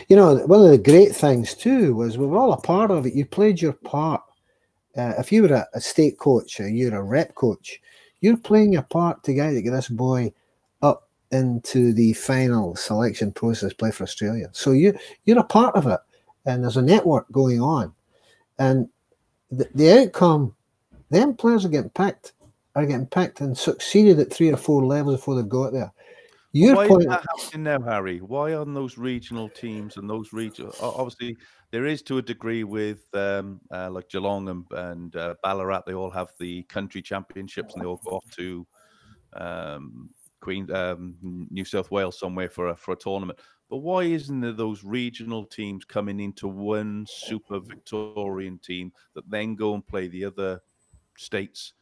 You know, one of the great things too was we were all a part of it. You played your part. If you were a state coach or you're a rep coach, you're playing your part to get this boy up into the final selection process, play for Australia. So you're a part of it, and there's a network going on. And the outcome, them players are getting picked and succeeded at 3 or 4 levels before they got there. Why is that happening now, Harry? Why on those regional teams and those regional? Obviously, there is to a degree with like Geelong and Ballarat. They all have the country championships, and they all go off to New South Wales somewhere for a tournament. But why isn't there those regional teams coming into one super Victorian team that then go and play the other states,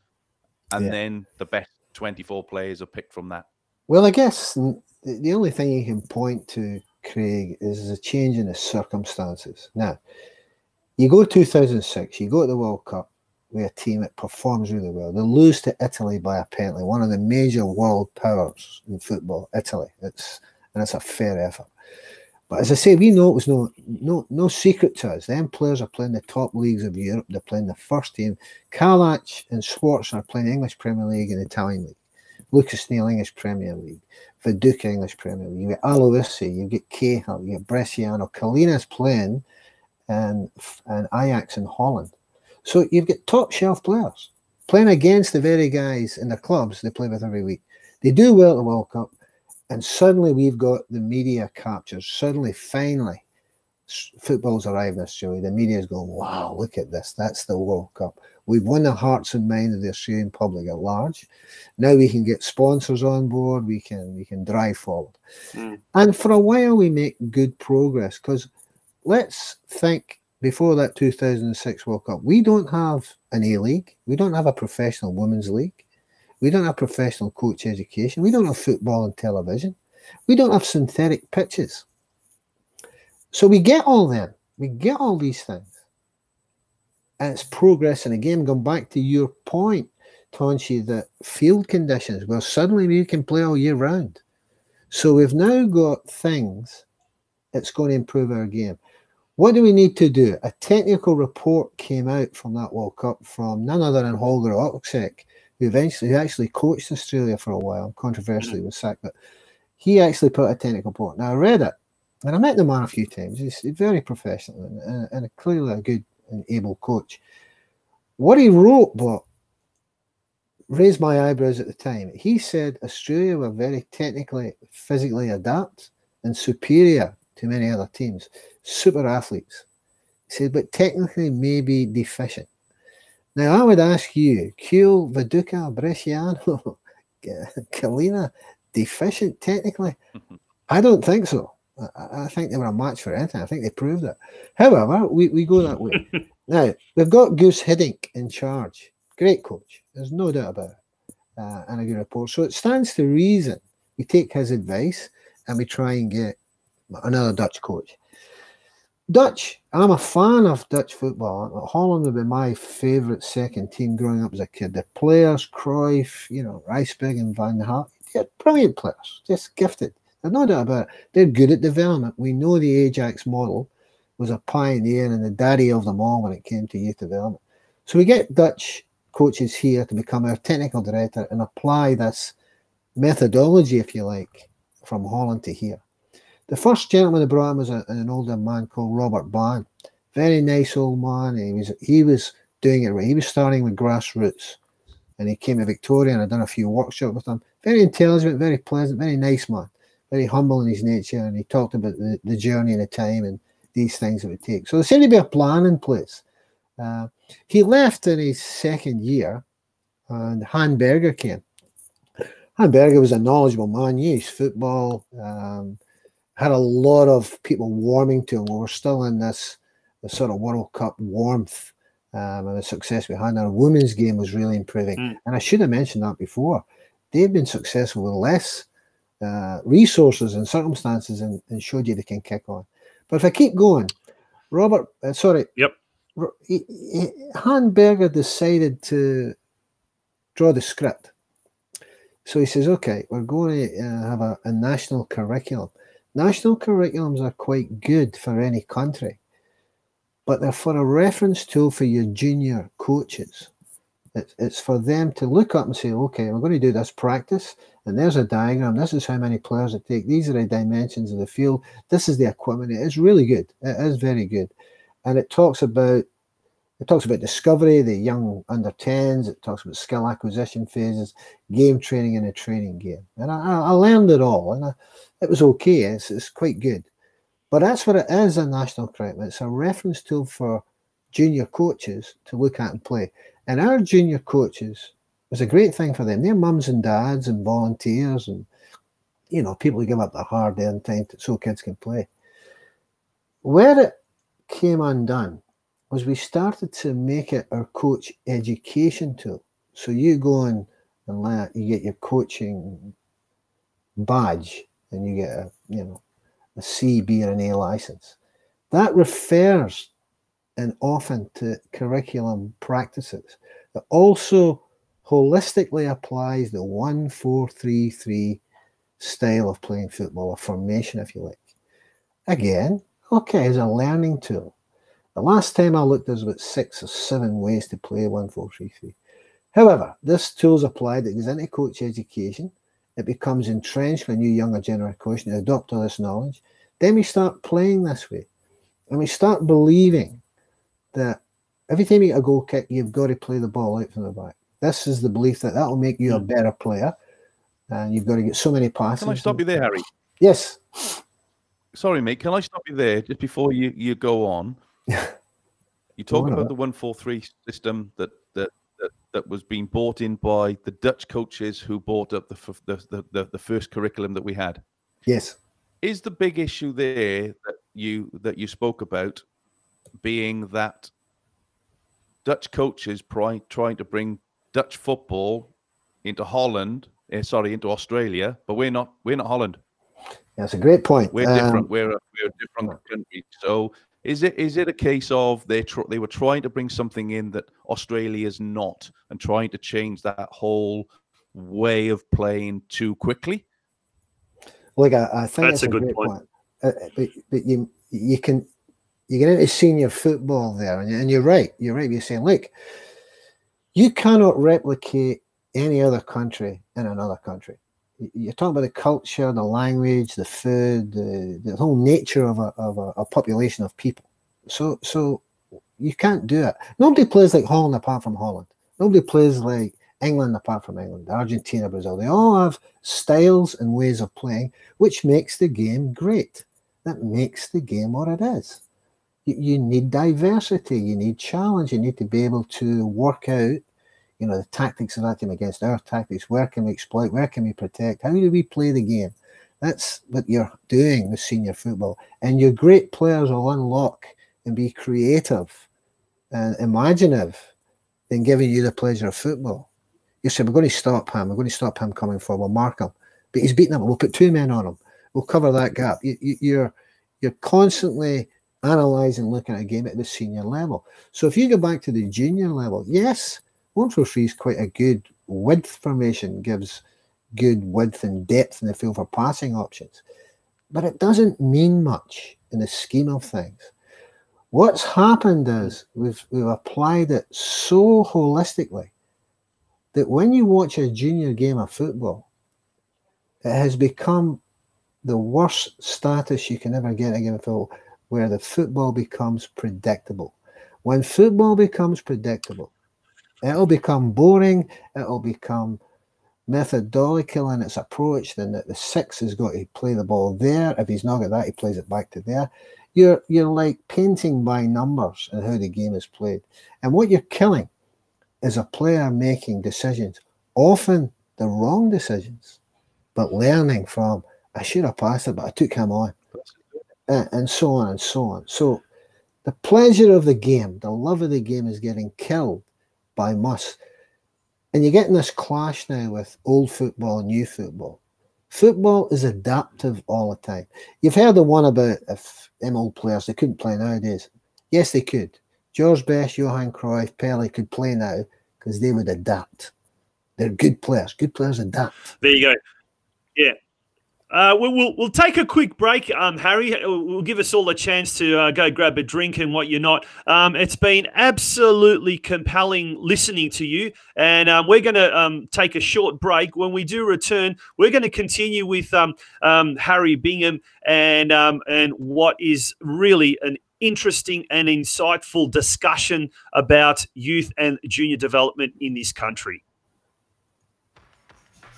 and then the best 24 players are picked from that? Well, I guess the only thing you can point to, Craig, is a change in the circumstances. Now, you go 2006, you go to the World Cup with a team that performs really well. They lose to Italy by a penalty, one of the major world powers in football, Italy. It's a fair effort. But as I say, we know it was no secret to us. Them players are playing the top leagues of Europe. They're playing the first team. Kalach and Schwartz are playing English Premier League and Italian League. Lucas Neal, English Premier League. Viduka, English Premier League. You get Aloisi, you get Cahill, you get Bresciano. Kalina's playing and Ajax in Holland. So you've got top shelf players playing against the very guys in their clubs they play with every week. They do well at the World Cup, and suddenly we've got the media captures. Suddenly, finally, football's arrived in Australia. The media's going, wow, look at this. That's the World Cup. We've won the hearts and minds of the Australian public at large. Now we can get sponsors on board. We can drive forward. And for a while, we make good progress, because let's think, before that 2006 World Cup, we don't have an A-League. We don't have a professional women's league. We don't have professional coach education. We don't have football and television. We don't have synthetic pitches. So we get all them. We get all these things. And it's progress in a game. Going back to your point, Tonci, that field conditions, well, suddenly we can play all year round. So we've now got things that's going to improve our game. What do we need to do? A technical report came out from that World Cup from none other than Holger Oksek, who actually coached Australia for a while, controversially was sacked, but he actually put a technical report. Now, I read it, and I met the man a few times. He's very professional and clearly a good and able coach. What he wrote, but raised my eyebrows at the time. He said Australia were very technically, physically adept and superior to many other teams. Super athletes. He said, but technically maybe deficient. Now, I would ask you, Kiel, Viduka, Bresciano, Kalina, deficient technically? I don't think so. I think they were a match for anything. I think they proved it. However, we go that way. Now, we've got Goose Hiddink in charge. Great coach. There's no doubt about it. And a good report. So it stands to reason we take his advice and we try and get another Dutch coach. Dutch, I'm a fan of Dutch football. Holland would be my favourite second team growing up as a kid. The players, Cruyff, Rijsberg and Van Gaal, they're brilliant players, just gifted. There's no doubt about it. They're good at development. We know the Ajax model was a pioneer and the daddy of them all when it came to youth development. So we get Dutch coaches here to become our technical director and apply this methodology, if you like, from Holland to here. The first gentleman who brought him was an older man called Robert Baan. Very nice old man. He was doing it right. He was starting with grassroots. And he came to Victoria and I'd done a few workshops with him. Very intelligent, very pleasant, very nice man. Very humble in his nature. And he talked about the journey and the time and these things it would take. So there seemed to be a plan in place. He left in his second year and Han Berger came. Han Berger was a knowledgeable man. He used football. Had a lot of people warming to him. We're still in this sort of World Cup warmth and the success we had. Our women's game was really improving. And I should have mentioned that before. They've been successful with less resources and circumstances and showed you they can kick on. But if I keep going, Han Berger decided to draw the script. So he says, okay, we're going to have a national curriculum. National curriculums are quite good for any country, but they're for a reference tool for your junior coaches. It's for them to look up and say, okay, we're going to do this practice, and there's a diagram. This is how many players it takes. These are the dimensions of the field. This is the equipment. It's really good. It is very good. And it talks about discovery, the young under 10s. It talks about skill acquisition phases, game training, and a training game. And I learned it all, and it was okay. It's quite good. But that's what it is, a national curriculum. It's a reference tool for junior coaches to look at and play. And our junior coaches was a great thing for them. They're mums and dads and volunteers and, people who give up their hard-earned time so kids can play. Where it came undone was we started to make it our coach education tool. So you go and learn, you get your coaching badge and you get a C, B, or an A license. That refers and often to curriculum practices. It also holistically applies the 1-4-3-3 style of playing football, or formation, if you like. Again, okay, as a learning tool. The last time I looked, there's about 6 or 7 ways to play 1-4-3-3. However, this tool's applied, it goes into coach education. It becomes entrenched for a new younger generation to adopt all this knowledge. Then we start playing this way. And we start believing that Every time you get a goal kick, you've got to play the ball out from the back. This is the belief that will make you a better player, and you've got to get so many passes. Can I stop you there, Harry? Yes. Sorry, mate. Can I stop you there just before you go on? You talk about the 1-4-3 system that was being brought in by the Dutch coaches who brought up the first curriculum that we had. Yes. Is the big issue there that you spoke about being that Dutch coaches trying to bring Dutch football into Holland, into Australia, but we're not Holland. That's a great point. We're different. We're a different country. So is it a case of they were trying to bring something in that Australia is not, and trying to change that whole way of playing too quickly? Look, I think that's a good point. But you get into senior football there, and you're right. You're saying, look, you cannot replicate any other country in another country. You're talking about the culture, the language, the food, the whole nature of a population of people. So you can't do it. Nobody plays like Holland apart from Holland. Nobody plays like England apart from England, Argentina, Brazil. They all have styles and ways of playing, which makes the game great. That makes the game what it is. You need diversity. You need challenge. You need to be able to work out, the tactics of that team against our tactics. Where can we exploit? Where can we protect? How do we play the game? That's what you're doing with senior football. And your great players will unlock and be creative and imaginative in giving you the pleasure of football. You say, we're going to stop him. We're going to stop him coming forward. We'll mark him. But he's beaten him. We'll put two men on him. We'll cover that gap. You're constantly analysing, looking at a game at the senior level. So if you go back to the junior level, yes, 1-4-3 is quite a good width formation, gives good width and depth in the field for passing options. But it doesn't mean much in the scheme of things. What's happened is we've applied it so holistically that when you watch a junior game of football, it has become the worst status you can ever get in a game of football, where the football becomes predictable. When football becomes predictable, it'll become boring, it'll become methodical in its approach, then the six has got to play the ball there. If he's not got that, he plays it back to there. You're like painting by numbers in how the game is played. And what you're killing is a player making decisions, often the wrong decisions, but learning from, I should have passed it, but I took him on, and so on and so on. So the pleasure of the game, the love of the game is getting killed by muss. And you're getting this clash now with old football and new football. Football is adaptive all the time. You've heard the one about if them old players, they couldn't play nowadays. Yes, they could. George Best, Johan Cruyff, Pele could play now because they would adapt. They're good players. Good players adapt. There you go. Yeah. We'll take a quick break, Harry. We'll give us all a chance to go grab a drink and what you're not. It's been absolutely compelling listening to you, and we're going to take a short break. When we do return, we're going to continue with Harry Bingham and what is really an interesting and insightful discussion about youth and junior development in this country.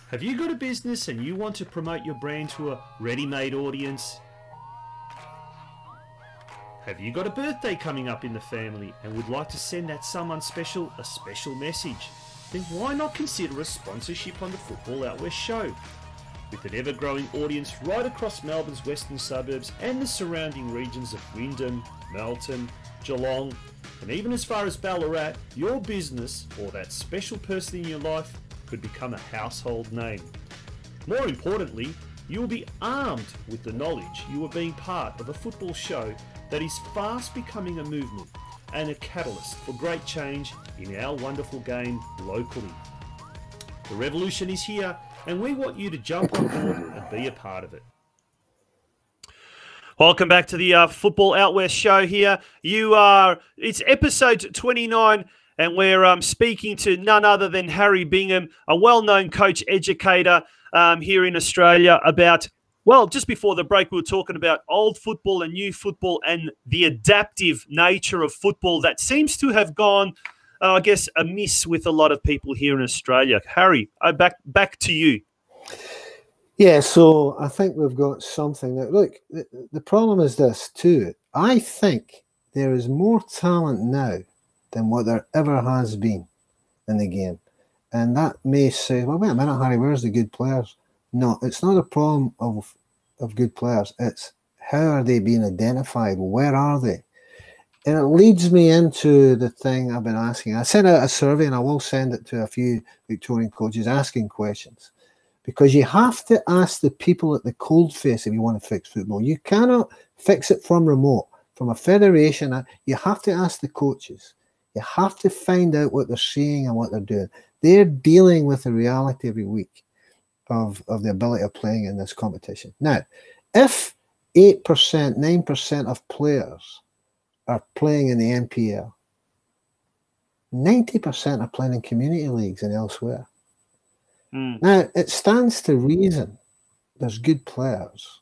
Have you got a business and you want to promote your brand to a ready-made audience? Have you got a birthday coming up in the family and would like to send that someone special a special message? Then why not consider a sponsorship on the Football Out West show? With an ever-growing audience right across Melbourne's western suburbs and the surrounding regions of Wyndham, Melton, Geelong, and even as far as Ballarat, your business or that special person in your life could become a household name. More importantly, you will be armed with the knowledge you are being part of a football show that is fast becoming a movement and a catalyst for great change in our wonderful game locally. The revolution is here and we want you to jump on board and be a part of it. Welcome back to the Football Out West show here. It's episode 29 and we're speaking to none other than Harry Bingham, a well-known coach educator here in Australia, about Well, just before the break, we were talking about old football and new football and the adaptive nature of football that seems to have gone, I guess, amiss with a lot of people here in Australia. Harry, back to you. Yeah, so I think we've got something that, look, the problem is this too. I think there is more talent now than what there ever has been in the game. And that may say, well, wait a minute, Harry, where's the good players? No, it's not a problem of good players. It's how are they being identified? Where are they? And it leads me into the thing I've been asking. I sent out a survey, and I will send it to a few Victorian coaches asking questions. Because you have to ask the people at the coalface if you want to fix football. You cannot fix it from remote. From a federation, you have to ask the coaches. You have to find out what they're seeing and what they're doing. They're dealing with the reality every week of the ability of playing in this competition. Now, if 8%, 9% of players are playing in the NPL, 90% are playing in community leagues and elsewhere. Now, it stands to reason there's good players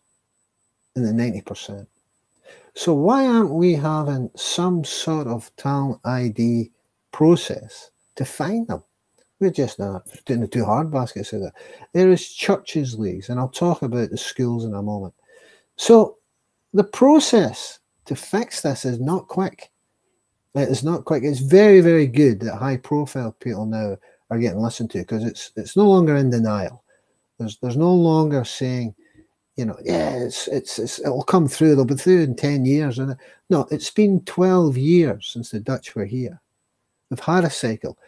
in the 90%. So why aren't we having some sort of talent ID process to find them? We're just not doing the too hard baskets of that. There is churches leagues, and I'll talk about the schools in a moment. So the process to fix this is not quick. It is not quick. It's very, very good that high-profile people now are getting listened to, because it's no longer in denial. There's no longer saying, you know, yeah, it'll come through. They'll be through in 10 years. And no, it's been 12 years since the Dutch were here. We've had a cycle,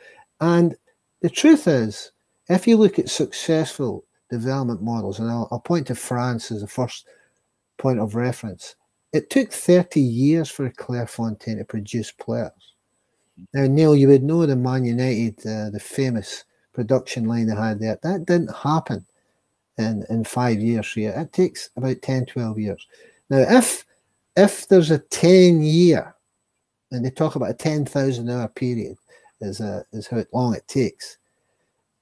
and the truth is, if you look at successful development models, and I'll point to France as the first point of reference, it took 30 years for Clairefontaine to produce players. Now, Neil, you would know the Man United, the famous production line they had there. That didn't happen in 5 years here. It takes about 10, 12 years. Now, if there's a 10-year, and they talk about a 10,000-hour period is how long it takes,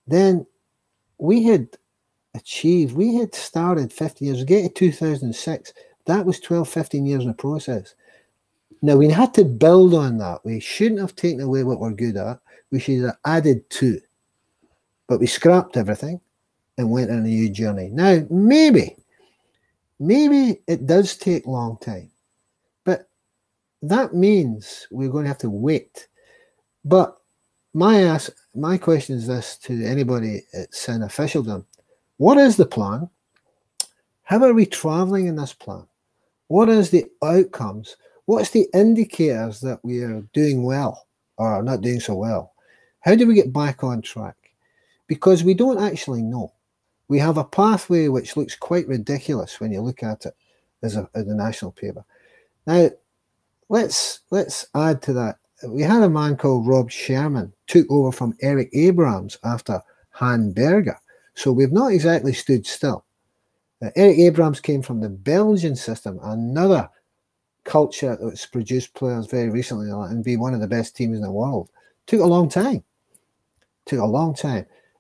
then we had started 50 years. We get to 2006. That was 12, 15 years in the process. Now, we had to build on that. We shouldn't have taken away what we're good at. We should have added to. But we scrapped everything and went on a new journey. Now, maybe it does take a long time. But that means we're going to have to wait. But my question is this to anybody that's in officialdom. What is the plan? How are we traveling in this plan? What is the outcomes? What's the indicators that we are doing well or not doing so well? How do we get back on track? Because we don't actually know. We have a pathway which looks quite ridiculous when you look at it as a national paper. Now, let's add to that. We had a man called Rob Sherman, took over from Eric Abrams after Han Berger. So we've not exactly stood still. Eric Abrams came from the Belgian system, another culture that's produced players very recently and be one of the best teams in the world. Took a long time.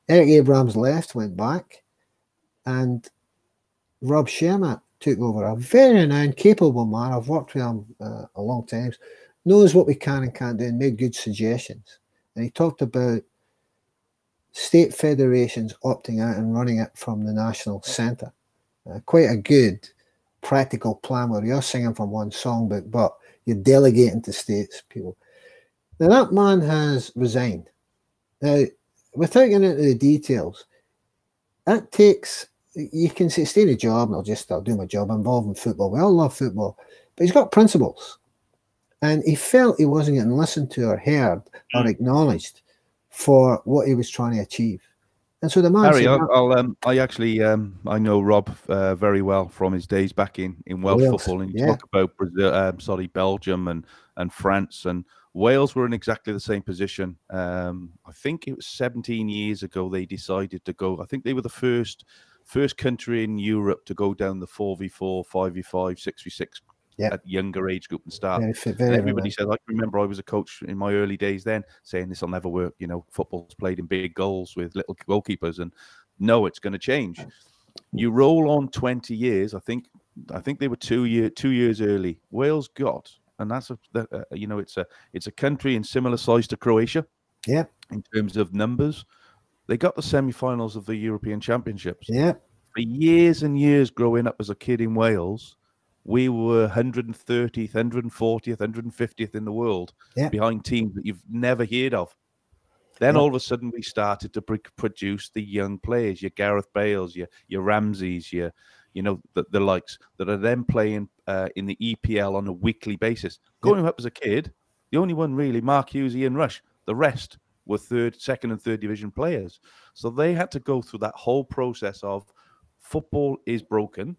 Eric Abrams left, went back, and Rob Sherman took over. A very renowned, capable man. I've worked with him a long time. Knows what we can and can't do and made good suggestions. And he talked about state federations opting out and running it from the national centre. Quite a good practical plan where you're singing from one songbook, but you're delegating to states people. Now, that man has resigned. Now, without getting into the details, that takes, you can say, stay in a job and I'll do my job. I'm involved in football. We all love football. But he's got principles. And he felt he wasn't getting listened to or heard or acknowledged for what he was trying to achieve. And so the man Harry, said, I know Rob very well from his days back in Welsh football, and you talk about Brazil, Belgium and France, and Wales were in exactly the same position. I think it was 17 years ago they decided to go. I think they were the first country in Europe to go down the 4v4, 5v5, 6v6 at younger age group and start. Everybody said, I remember I was a coach in my early days then saying this will never work. You know, football's played in big goals with little goalkeepers, and no, it's going to change. You roll on 20 years. I think they were 2 years early. Wales got, and that's it's a country in similar size to Croatia. Yeah. In terms of numbers, they got the semi-finals of the European Championships. Yeah. For years and years, growing up as a kid in Wales, we were 130th, 140th, 150th in the world, behind teams that you've never heard of. Then all of a sudden we started to produce the young players, your Gareth Bales, your Ramseys, the likes that are then playing in the EPL on a weekly basis. Growing up as a kid, the only one really, Mark Hughes, Ian Rush, the rest were second and third division players. So they had to go through that whole process of football is broken.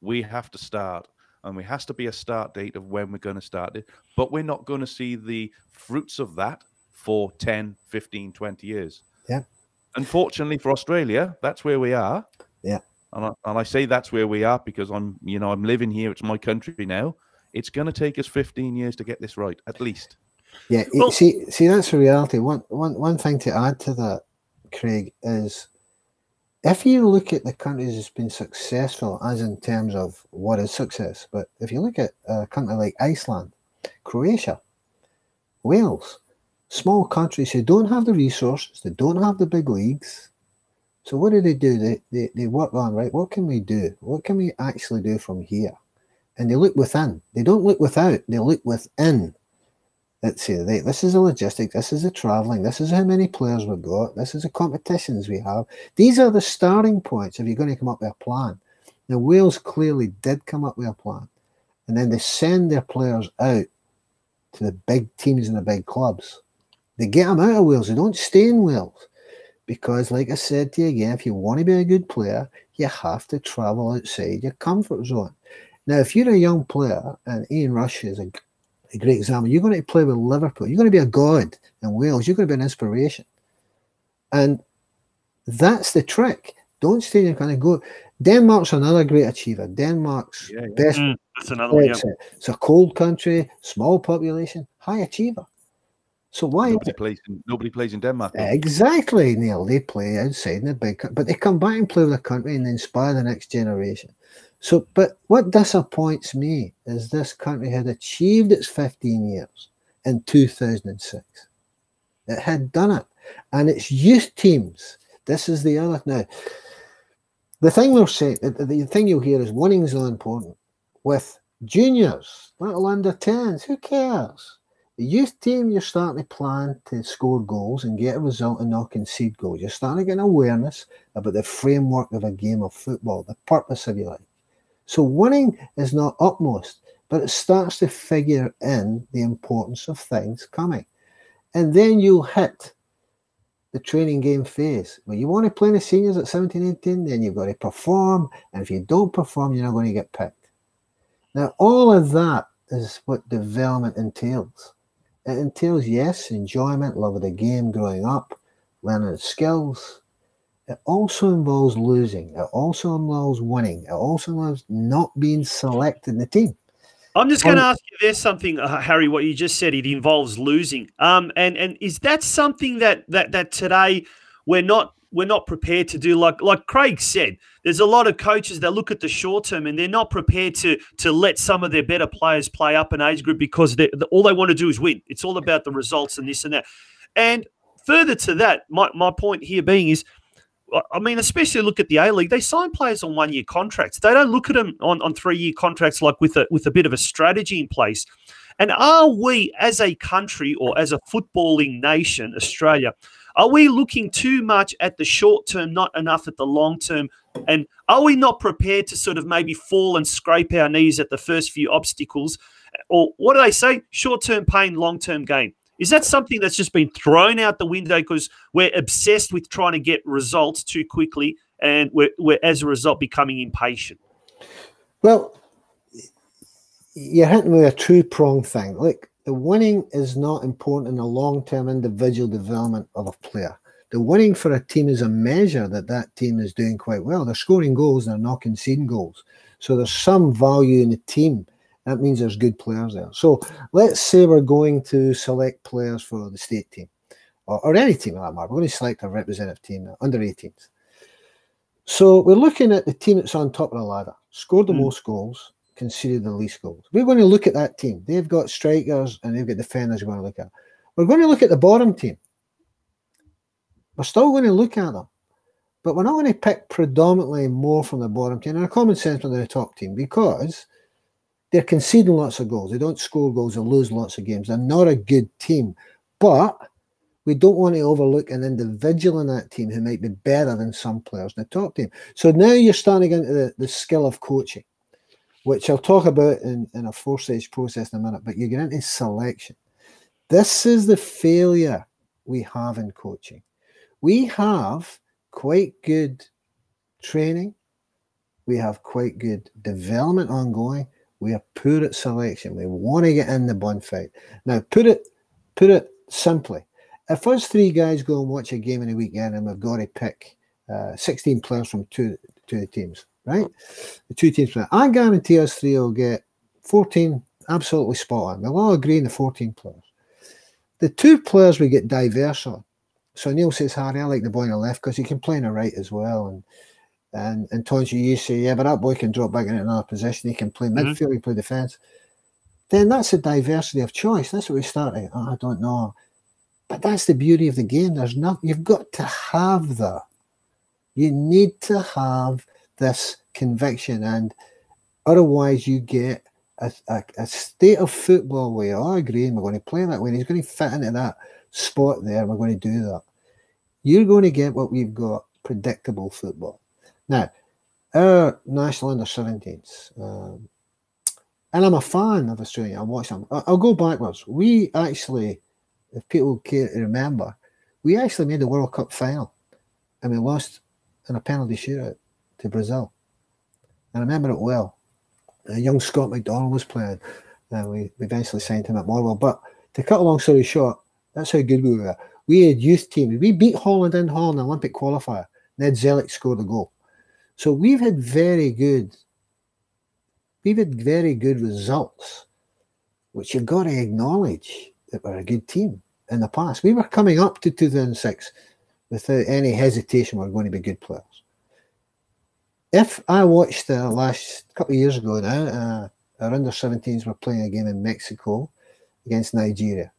We have to start. And there has to be a start date of when we're going to start it. But we're not going to see the fruits of that for 10, 15, 20 years. Yeah. Unfortunately for Australia, that's where we are. Yeah. And I say that's where we are because I'm living here. It's my country now. It's going to take us 15 years to get this right, at least. Yeah. Well, see, that's the reality. One thing to add to that, Craig, is if you look at the countries that's been successful, as in terms of what is success, but if you look at a country like Iceland, Croatia, Wales, small countries who don't have the resources, they don't have the big leagues. So what do? They work on, right, what can we do? What can we actually do from here? And they look within. They don't look without, they look within. Let's say, this is the logistics, this is the travelling, this is how many players we've got, this is the competitions we have. These are the starting points if you're going to come up with a plan. Now, Wales clearly did come up with a plan. And then they send their players out to the big teams and the big clubs. They get them out of Wales. They don't stay in Wales. Because, like I said to you again, if you want to be a good player, you have to travel outside your comfort zone. Now, if you're a young player, and Ian Rush is a great example, you're going to play with Liverpool. You're going to be a god in Wales. You're going to be an inspiration. And that's the trick. Don't stay in kind of go. Denmark's another great achiever. Denmark's best. That's another one. Yeah. It's a cold country, small population, high achiever. So why nobody plays in Denmark? Though. Exactly, Neil. They play outside in the big, but they come back and play with the country and inspire the next generation. So, but what disappoints me is this country had achieved its 15 years in 2006. It had done it, and its youth teams. This is the other now. The thing they'll say, the thing you'll hear is winning is not important. With juniors, little under 10s, who cares? The youth team, you're starting to plan to score goals and get a result and not concede goals. You're starting to get an awareness about the framework of a game of football, the purpose, if you like. So winning is not utmost, but it starts to figure in the importance of things coming. And then you hit the training game phase. When you want to play in the seniors at 17, 18, then you've got to perform. And if you don't perform, you're not going to get picked. Now, all of that is what development entails. It entails, yes, enjoyment, love of the game, growing up, learning skills. It also involves losing. It also involves winning. It also involves not being selected in the team. I'm just going to ask you there's something, Harry, what you just said, it involves losing. And is that something that today we're not prepared to do? Like Craig said, there's a lot of coaches that look at the short term and they're not prepared to let some of their better players play up an age group because all they want to do is win. It's all about the results and this and that. And further to that, my point here being is, I mean, especially look at the A-League. They sign players on one-year contracts. They don't look at them on three-year contracts like with a bit of a strategy in place. And are we, as a country or as a footballing nation, Australia, are we looking too much at the short term, not enough at the long term? And are we not prepared to sort of maybe fall and scrape our knees at the first few obstacles? Or what do they say? Short-term pain, long-term gain. Is that something that's just been thrown out the window because we're obsessed with trying to get results too quickly and we're as a result becoming impatient? Well, you're hitting with a two-pronged thing. Like, the winning is not important in the long-term individual development of a player. The winning for a team is a measure that team is doing quite well. They're scoring goals, they're not conceding goals. So there's some value in the team. That means there's good players there. So let's say we're going to select players for the state team or any team like that. We're going to select a representative team, under 18s. So we're looking at the team that's on top of the ladder, scored the most goals, conceded the least goals. We're going to look at that team. They've got strikers and they've got defenders we're going to look at. We're going to look at the bottom team. We're still going to look at them, but we're not going to pick predominantly more from the bottom team and a common sense from the top team, because they're conceding lots of goals. They don't score goals. They lose lots of games. They're not a good team, but we don't want to overlook an individual in that team who might be better than some players in the top team. So now you're starting into the skill of coaching, which I'll talk about in a 4-stage process in a minute, but you get into selection. This is the failure we have in coaching. We have quite good training. We have quite good development ongoing. We are poor at selection. We want to get in the bun fight. Now, put it simply. If us 3 guys go and watch a game in a weekend and we've got to pick 16 players from two teams, right? The 2 teams. I guarantee us 3 will get 14 absolutely spot on. We'll all agree on the 14 players. The 2 players we get diverse on. So Neil says, Harry, I like the boy on the left because he can play on the right as well. And Tonci, you say, yeah, but that boy can drop back into another position. He can play midfield, he can play defence. Then that's a diversity of choice. That's what we started. Oh, I don't know. But that's the beauty of the game. There's nothing. You've got to have that. You need to have this conviction, and otherwise you get a state of football where you're all agreeing we're going to play that way. And he's going to fit into that spot there. We're going to do that. You're going to get what we've got, predictable football. Now, our national under-17s, and I'm a fan of Australia. I watch them. I'll go backwards. We actually, if people care to remember, we actually made the World Cup final, and we lost in a penalty shootout to Brazil. And I remember it well. A young Scott McDonald was playing, and we eventually signed him at Morwell. But to cut a long story short, that's how good we were. We had youth teams. We beat Holland in Holland, Olympic qualifier. Ned Zellick scored a goal. So we've had very good results, which you've got to acknowledge that we're a good team in the past. We were coming up to 2006 without any hesitation we're going to be good players. If I watched the last couple of years ago now, our under-17s were playing a game in Mexico against Nigeria.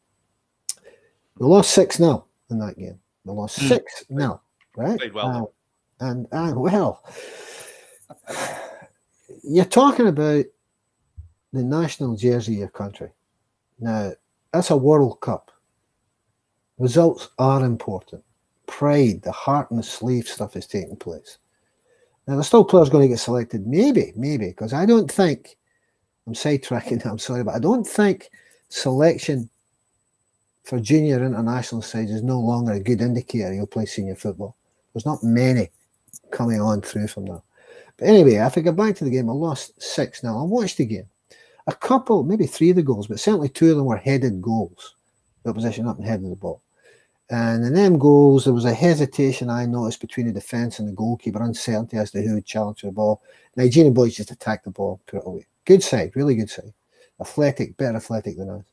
We lost 6-0 in that game. We lost 6-0, right? Played well. And well, you're talking about the national jersey of your country. Now, that's a World Cup. Results are important. Pride, the heart and the sleeve stuff is taking place. Now, there's still players going to get selected. Maybe, because I don't think, I'm sidetracking, I'm sorry, but I don't think selection for junior international sides is no longer a good indicator you'll play senior football. There's not many coming on through from that. But anyway, if I go back to the game, I lost 6-0. I watched the game. A couple, maybe 3 of the goals, but certainly 2 of them were headed goals. The opposition up and headed the ball. And in them goals, there was a hesitation I noticed between the defence and the goalkeeper, uncertainty as to who would challenge the ball. Nigerian boys just attacked the ball, put it away. Good side, really good side. Athletic, better athletic than us.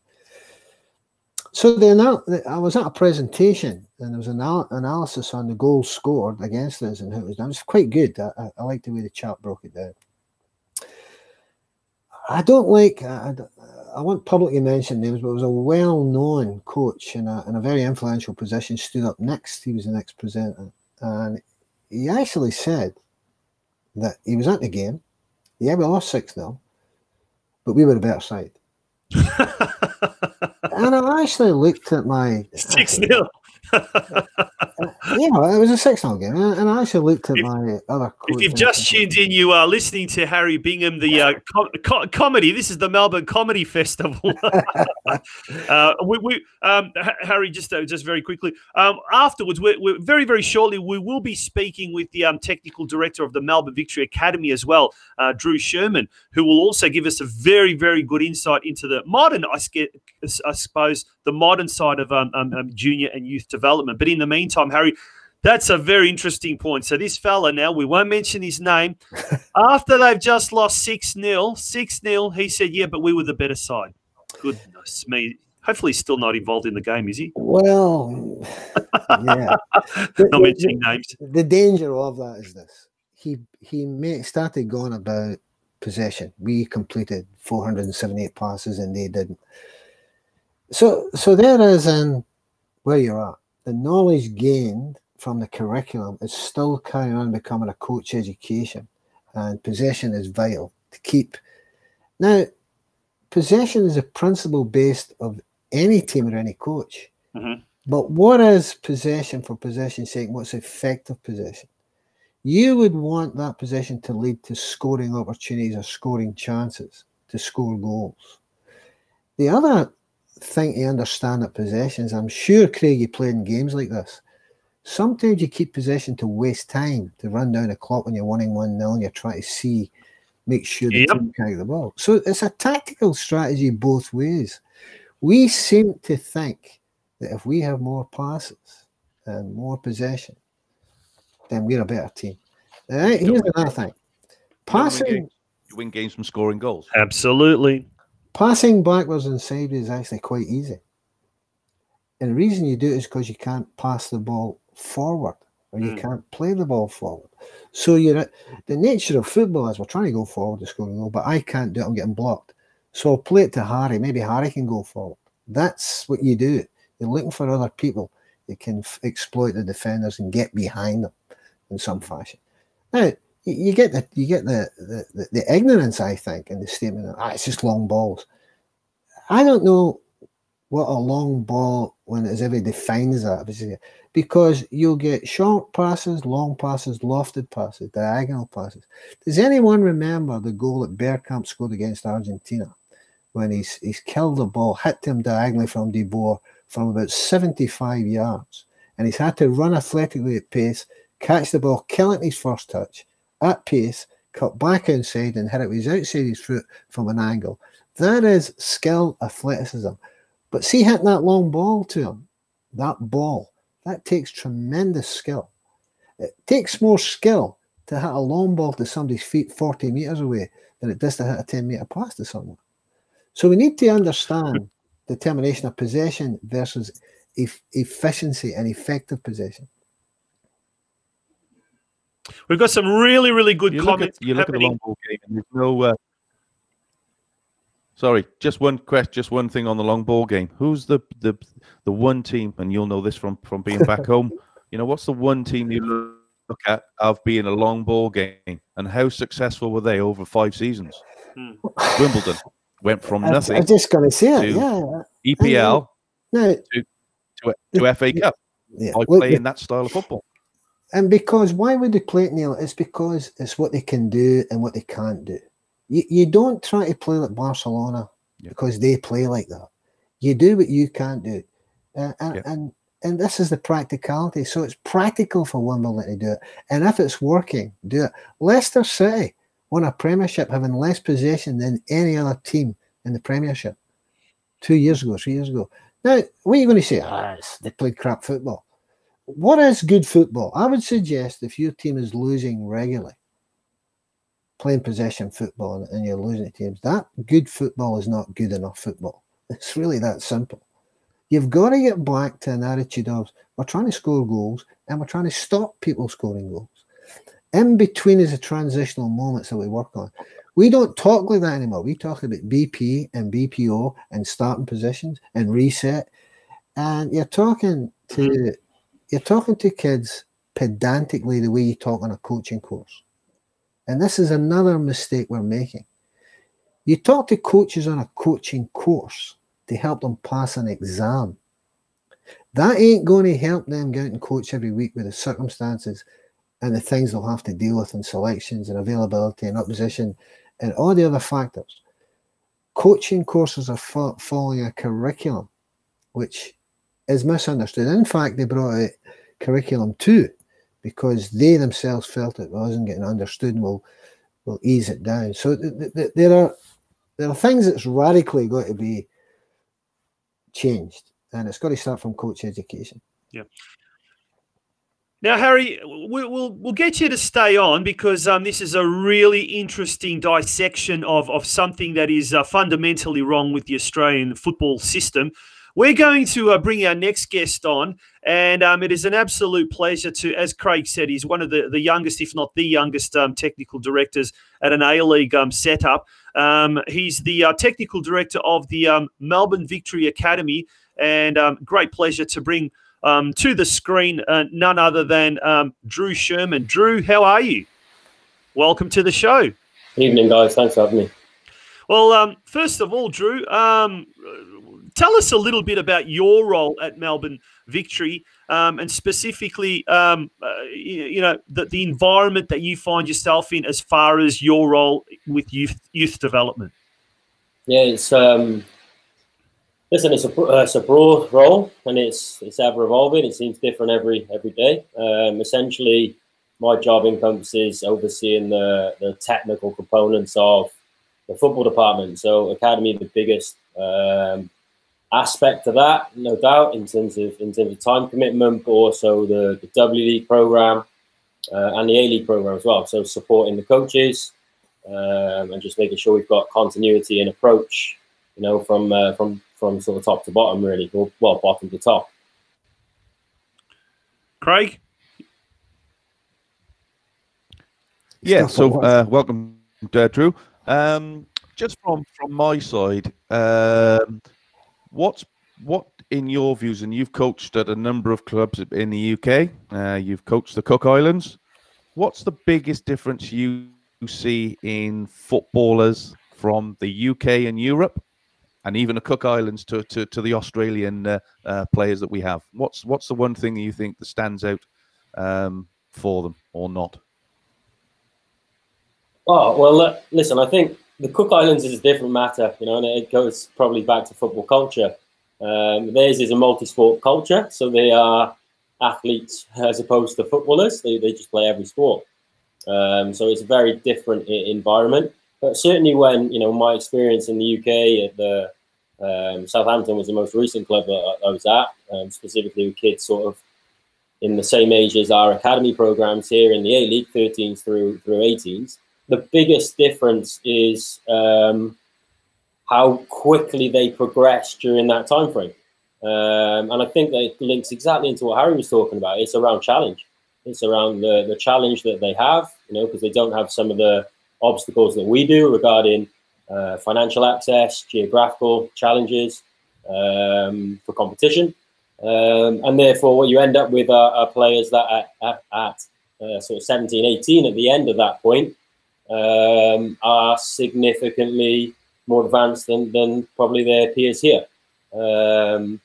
So then I was at a presentation, and there was an analysis on the goals scored against us and who it was done. It was quite good. I like the way the chap broke it down. I don't like, I won't publicly mention names, but it was a well-known coach in a very influential position, stood up next. He was the next presenter. And he actually said that he was at the game. Yeah, we lost 6-0, but we were the better side. And I actually looked at my 6-0. Yeah, it was a 6-0 game, and I actually looked at my other coach. If you've just tuned in, you are listening to Harry Bingham, the comedy. This is the Melbourne Comedy Festival. Harry, just very quickly. Afterwards, we're very, very shortly, we will be speaking with the technical director of the Melbourne Victory Academy as well, Drew Sherman, who will also give us a very, very good insight into the modern, I suppose, the modern side of junior and youth development. But in the meantime, Harry, that's a very interesting point. So this fella now, we won't mention his name, after they've just lost 6-0, he said, yeah, but we were the better side. Goodness me. Hopefully he's still not involved in the game, is he? Well, yeah. Not mentioning names. The danger of that is this. started going about possession. We completed 478 passes and they didn't. So there is in where you're at. The knowledge gained from the curriculum is still carrying on becoming a coach education, and possession is vital to keep. Now, possession is a principle based of any team or any coach. But what is possession for possession's sake? What's effective possession? You would want that possession to lead to scoring opportunities or scoring chances, to score goals. The other thing to understand at possessions, I'm sure, Craig, you played in games like this. Sometimes you keep possession to waste time, to run down the clock when you're winning 1-0 and you're trying to make sure the team can get the ball. So it's a tactical strategy both ways. We seem to think that if we have more passes and more possession, then we're a better team. Here's another thing. Passing, you win games from scoring goals. Absolutely. Passing backwards and sideways is actually quite easy. And the reason you do it is because you can't pass the ball forward, or you can't play the ball forward. So the nature of football is we're trying to go forward to score a goal, but I can't do it, I'm getting blocked. So I'll play it to Harry. Maybe Harry can go forward. That's what you do. You're looking for other people that can exploit the defenders and get behind them in some fashion. Now, you get the ignorance, I think, in the statement that it's just long balls. I don't know what a long ball, when it's ever defined as that, because you'll get short passes, long passes, lofted passes, diagonal passes. Does anyone remember the goal that Bergkamp scored against Argentina when he's killed the ball, hit him diagonally from De Boer from about 75 yards, and he's had to run athletically at pace, catch the ball, kill it in his first touch, at pace, cut back inside and hit it with his outside his foot from an angle. That is skill, athleticism. But see, hitting that long ball to him, that takes tremendous skill. It takes more skill to hit a long ball to somebody's feet 40 metres away than it does to hit a 10-metre pass to someone. So we need to understand determination of possession versus efficiency and effective possession. We've got some really, really good comments. You look at the long ball game, and there's no. Sorry, just one thing on the long ball game. Who's the one team, and you'll know this from being back home. You know, what's the one team you look at of being a long ball game, and how successful were they over 5 seasons? Wimbledon went from nothing. I'm just going to say EPL to FA Cup by playing that style of football. And because why would they play it, Neil? It's because it's what they can do and what they can't do. You don't try to play like Barcelona because they play like that. You do what you can't do. And this is the practicality. So it's practical for Wimbledon to do it. And if it's working, do it. Leicester City won a Premiership having less possession than any other team in the Premiership 2 years ago, 3 years ago. Now, what are you going to say? They played crap football. What is good football? I would suggest if your team is losing regularly, playing possession football, and you're losing to teams, that good football is not good enough football. It's really that simple. You've got to get back to an attitude of we're trying to score goals and we're trying to stop people scoring goals. In between is the transitional moments that we work on. We don't talk like that anymore. We talk about BP and BPO and starting positions and reset. And you're talking to kids pedantically the way you talk on a coaching course. And this is another mistake we're making. You talk to coaches on a coaching course to help them pass an exam. That ain't going to help them get out and coach every week with the circumstances and the things they'll have to deal with in selections and availability and opposition and all the other factors. Coaching courses are following a curriculum which is misunderstood. In fact, they brought out curriculum 2 because they themselves felt it wasn't getting understood and will ease it down. So there are things that's radically got to be changed, and it's got to start from coach education. Yeah. Now, Harry, we'll get you to stay on because this is a really interesting dissection of something that is fundamentally wrong with the Australian football system. We're going to bring our next guest on, and it is an absolute pleasure to, as Craig said, he's one of the youngest, if not the youngest, technical directors at an A-League setup. He's the technical director of the Melbourne Victory Academy, and great pleasure to bring to the screen none other than Drew Sherman. Drew, how are you? Welcome to the show. Evening, guys. Thanks for having me. Well, first of all, Drew, tell us a little bit about your role at Melbourne Victory, and specifically, you know, the environment that you find yourself in as far as your role with youth development. Yeah, it's listen, it's a broad role, and it's ever evolving. It seems different every day. Essentially, my job encompasses overseeing the technical components of the football department. So academy, the biggest aspect of that, no doubt, in terms of time commitment, but also the W League program and the A League program as well. So supporting the coaches and just making sure we've got continuity and approach, you know, from sort of top to bottom, really, or well, bottom to top. Craig? Yeah, so welcome, Drew. Just from my side, what in your views, and you've coached at a number of clubs in the UK, you've coached the Cook Islands. What's the biggest difference you see in footballers from the UK and Europe, and even the Cook Islands to the Australian players that we have? What's the one thing that you think that stands out for them or not? Oh, well, listen, I think the Cook Islands is a different matter, you know, and it goes probably back to football culture. Theirs is a multi-sport culture, so they are athletes as opposed to footballers. They just play every sport. So it's a very different environment. But certainly when, you know, my experience in the UK at the Southampton was the most recent club that I was at, specifically with kids sort of in the same age as our academy programs here in the A-League, 13s through 18s. The biggest difference is how quickly they progress during that time frame. And I think that it links exactly into what Harry was talking about. It's around challenge. It's around the challenge that they have, you know, because they don't have some of the obstacles that we do regarding financial access, geographical challenges for competition. And therefore, what you end up with are players that at sort of 17, 18 at the end of that point, are significantly more advanced than probably their peers here, and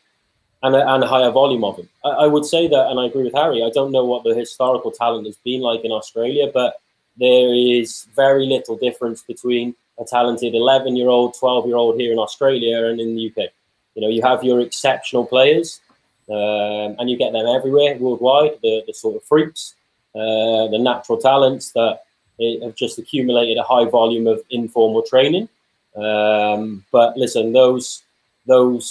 a higher volume of them. I would say that, and I agree with Harry, I don't know what the historical talent has been like in Australia, but there is very little difference between a talented 11-year-old, 12-year-old here in Australia and in the UK. You know, you have your exceptional players, and you get them everywhere, worldwide, the sort of freaks, the natural talents that have just accumulated a high volume of informal training. But listen, those are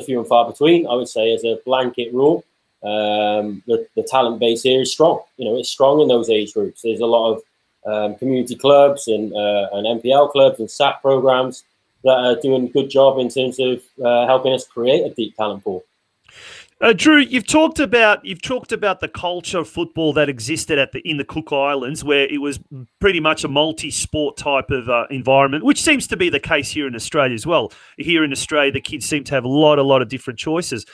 few and far between. I would say, as a blanket rule, the talent base here is strong. You know, it's strong in those age groups. There's a lot of community clubs and NPL clubs and SAP programs that are doing a good job in terms of helping us create a deep talent pool. Drew, you've talked about the culture of football that existed in the Cook Islands, where it was pretty much a multi-sport type of environment, which seems to be the case here in Australia as well. Here in Australia, the kids seem to have a lot of different choices.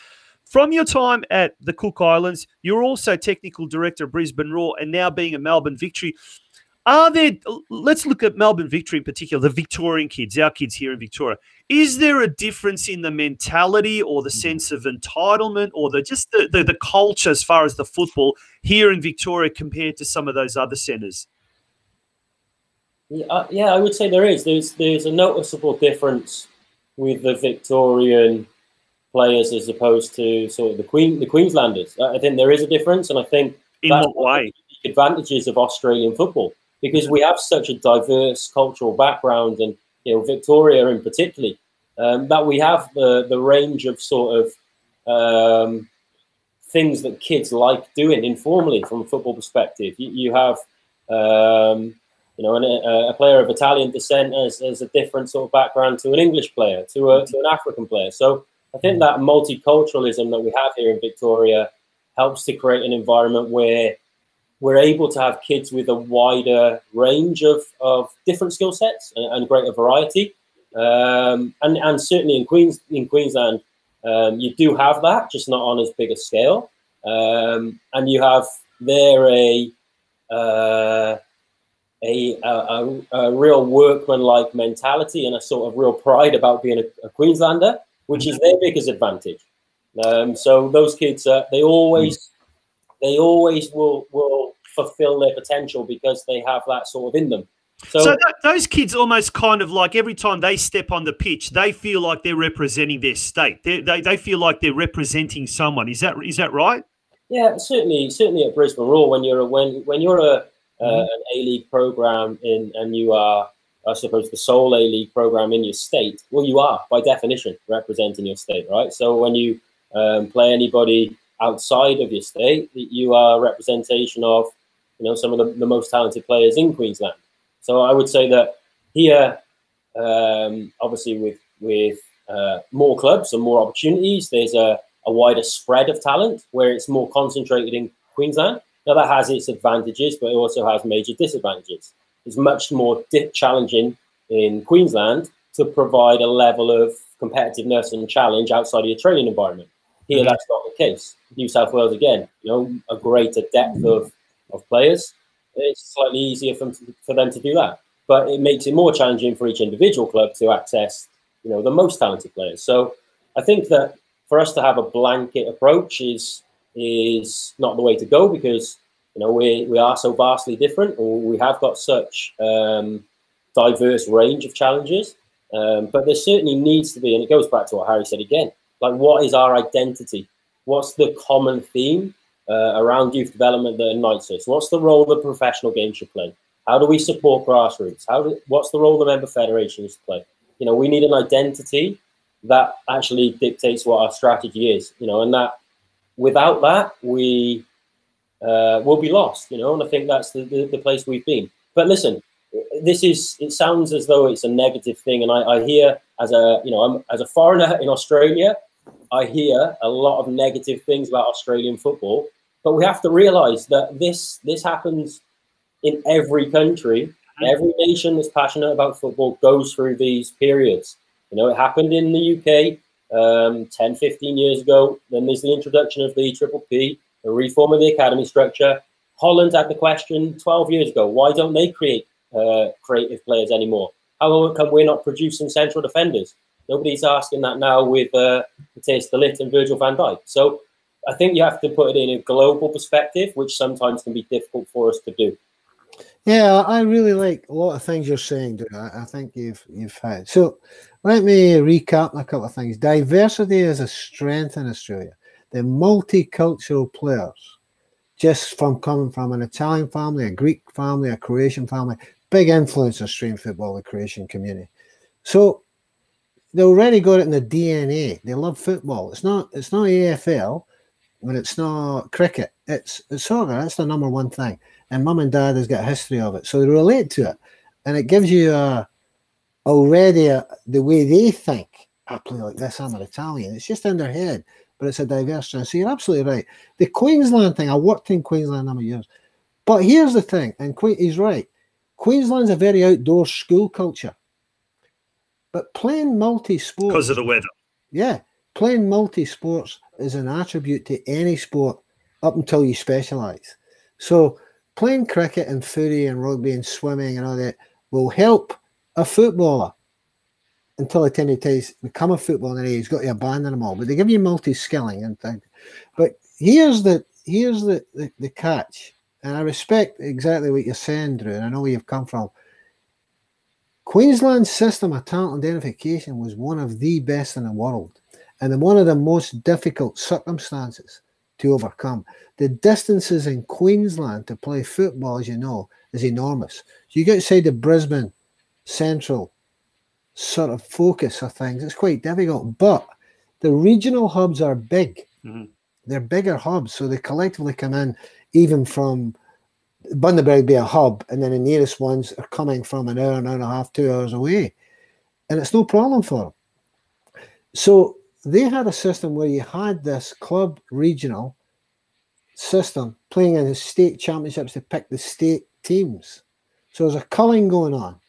From your time at the Cook Islands, you're also technical director of Brisbane Roar, and now being a Melbourne Victory. Let's look at Melbourne Victory in particular, the Victorian kids, our kids here in Victoria. Is there a difference in the mentality or the sense of entitlement or the culture as far as the football here in Victoria compared to some of those other centres? Yeah, I would say there is. There's a noticeable difference with the Victorian players as opposed to sort of the Queenslanders. I think there is a difference, and I think in what way? The advantages of Australian football, because we have such a diverse cultural background, and you know, Victoria in particular, that we have the range of sort of things that kids like doing informally from a football perspective. You have you know, a player of Italian descent has a different sort of background to an English player, to an African player. So I think that multiculturalism that we have here in Victoria helps to create an environment where we're able to have kids with a wider range of different skill sets and greater variety. And certainly in Queensland, you do have that, just not on as big a scale. And you have there a real workman-like mentality and a sort of real pride about being a Queenslander, which is their biggest advantage. So those kids, they always will fulfill their potential because they have that sort of in them. So those kids almost kind of like every time they step on the pitch, they feel like they're representing their state. They feel like they're representing someone. Is that right? Yeah, certainly at Brisbane Roar, when you're an A-League program and you are, I suppose, the sole A-League program in your state, well, you are by definition representing your state, right? So when you play anybody outside of your state, you are a representation of, some of the most talented players in Queensland. So I would say that here, obviously with more clubs and more opportunities, there's a wider spread of talent where it's more concentrated in Queensland. Now that has its advantages, but it also has major disadvantages. It's much more challenging in Queensland to provide a level of competitiveness and challenge outside of your training environment. Here, that's not the case. New South Wales, again, a greater depth of players. It's slightly easier for them to do that. But it makes it more challenging for each individual club to access, the most talented players. So I think that for us to have a blanket approach is not the way to go because, we are so vastly different, or we have got such diverse range of challenges. But there certainly needs to be, and it goes back to what Harry said again, like what is our identity? What's the common theme around youth development that unites us? What's the role the professional game should play? How do we support grassroots? What's the role the member federations play? We need an identity that actually dictates what our strategy is, and that without that, we will be lost, and I think that's the place we've been. But listen, it sounds as though it's a negative thing. And I hear as a foreigner in Australia, I hear a lot of negative things about Australian football, but we have to realize that this happens in every country. Every nation that's passionate about football goes through these periods. It happened in the UK 10, 15 years ago. Then there's the introduction of the Triple P, the reform of the academy structure. Holland had the question 12 years ago, why don't they create creative players anymore? How come we're not producing central defenders? Nobody's asking that now with Matthijs de Ligt and Virgil van Dijk. So I think you have to put it in a global perspective, which sometimes can be difficult for us to do. Yeah, I really like a lot of things you're saying, dude. I think you've had. So let me recap a couple of things. Diversity is a strength in Australia. The multicultural players, just from coming from an Italian family, a Greek family, a Croatian family, big influence on Australian football, the Croatian community. So they already got it in the DNA. They love football. It's not AFL, but it's not cricket. It's soccer. That's the number one thing. And mum and dad has got a history of it, so they relate to it, and it gives you already the way they think. I play like this. I'm an Italian. It's just in their head, but it's a diverse trend. So you're absolutely right. The Queensland thing. I worked in Queensland a number of years, but here's the thing, and he's right. Queensland's a very outdoor school culture, but playing multi-sports because of the weather. Yeah, playing multi-sports is an attribute to any sport up until you specialise. So playing cricket and footy and rugby and swimming and all that will help a footballer until the time he's become a footballer and he's got to abandon them all. But they give you multi-skilling and things. But here's the catch, and I respect exactly what you're saying, Drew, and I know where you've come from. Queensland's system of talent identification was one of the best in the world, and one of the most difficult circumstances to overcome. The distances in Queensland to play football, as you know, is enormous. So you get outside the Brisbane central sort of focus of things, it's quite difficult. But the regional hubs are big. Mm-hmm. They're bigger hubs, so they collectively come in even from Bundaberg be a hub, and then the nearest ones are coming from an hour and a half, 2 hours away. And it's no problem for them. So they had a system where you had this club regional system playing in the state championships to pick the state teams. So there's a culling going on,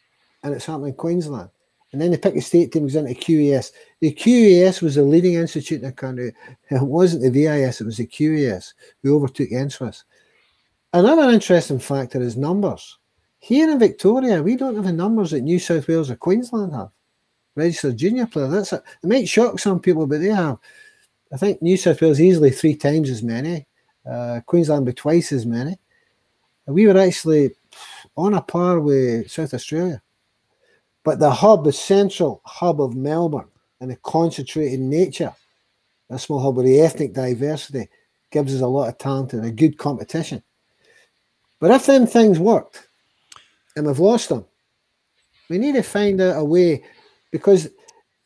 and it's happening in Queensland. And then they pick the state teams into QAS. The QAS was the leading institute in the country. It wasn't the VIS, it was the QAS who overtook NSWIS. Another interesting factor is numbers. Here in Victoria, we don't have the numbers that New South Wales or Queensland have. Registered junior player. That's it. It might shock some people, but they have, I think, New South Wales easily 3 times as many. Queensland by twice as many. We were actually on a par with South Australia. But the hub, the central hub of Melbourne, and the concentrated nature, a small hub with the ethnic diversity, gives us a lot of talent and a good competition. But if them things worked, and we've lost them, we need to find out a way, because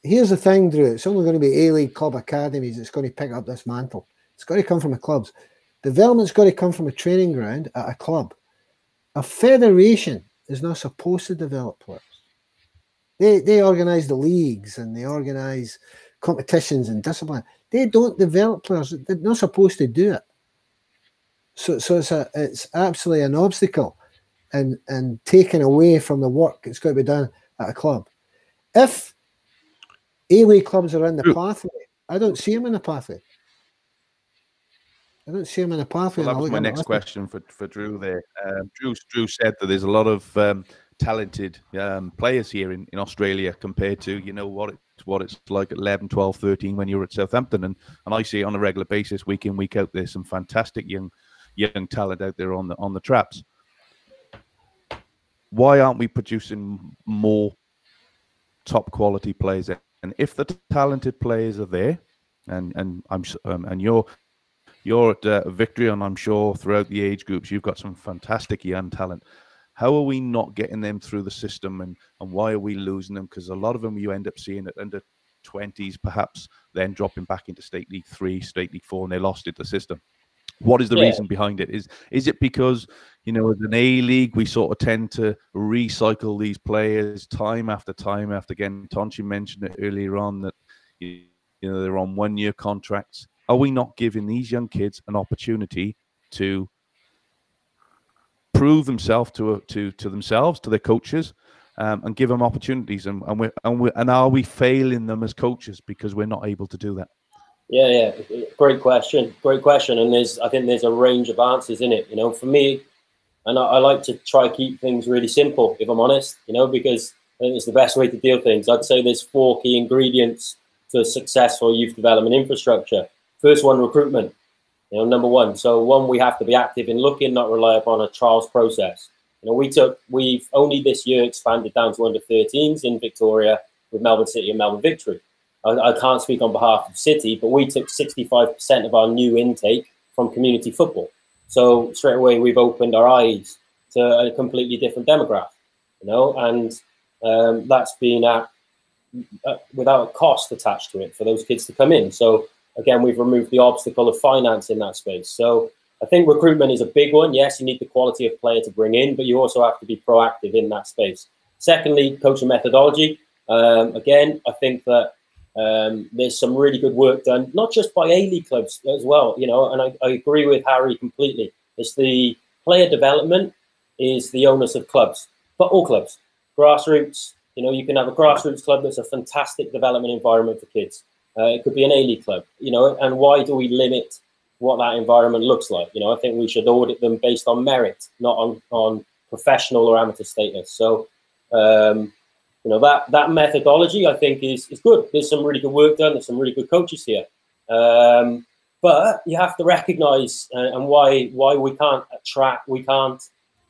here's the thing, Drew, it's only going to be A-League club academies that's going to pick up this mantle. It's got to come from the clubs. Development's got to come from a training ground at a club. A federation is not supposed to develop players. They organise the leagues and they organise competitions and discipline. They don't develop players. They're not supposed to do it. So it's absolutely an obstacle and taken away from the work that's got to be done at a club. If A-League clubs are in the pathway, I don't see them in the pathway. I don't see them in the pathway. Well, that was my next question for Drew there. Drew said that there's a lot of talented players here in Australia compared to, you know, what it's like at 11, 12, 13 when you were at Southampton. And I see it on a regular basis, week in, week out. There's some fantastic young talent out there on the traps. Why aren't we producing more top quality players? And if the talented players are there, and you're at Victory, and I'm sure throughout the age groups you've got some fantastic young talent. How are we not getting them through the system, and why are we losing them? Because a lot of them you end up seeing at under 20s, perhaps then dropping back into State League 3, State League 4, and they lost it the system. What is the reason behind it? Is it because, you know, as an A-League, we sort of tend to recycle these players time after time after again? Tonci mentioned it earlier on that, you know, they're on one-year contracts. Are we not giving these young kids an opportunity to prove themselves to themselves, to their coaches, and give them opportunities? And are we failing them as coaches because we're not able to do that? Yeah, great question, and I think there's a range of answers in it. You know, for me, and I like to try keep things really simple, if I'm honest. You know, because I think it's the best way to deal things. I'd say there's 4 key ingredients to a successful youth development infrastructure. First one, recruitment. You know, number one. So one, we have to be active in looking, not rely upon a trials process. You know, we've only this year expanded down to under 13s in Victoria with Melbourne City and Melbourne Victory. I can't speak on behalf of City, but we took 65% of our new intake from community football. So straight away we've opened our eyes to a completely different demographic. You know, and that's been without a cost attached to it for those kids to come in. So again, we've removed the obstacle of finance in that space. So I think recruitment is a big one. Yes, you need the quality of player to bring in, but you also have to be proactive in that space. Secondly, coaching methodology. Again, I think that there's some really good work done, not just by A-League clubs as well, you know, and I agree with Harry completely. It's the player development is the onus of clubs, but all clubs. Grassroots, you know, you can have a grassroots club that's a fantastic development environment for kids. It could be an A-League club, you know, and why do we limit what that environment looks like? You know, I think we should audit them based on merit, not on professional or amateur status. So, you know, that methodology, I think, is good. There's some really good work done. There's some really good coaches here. But you have to recognise and why we can't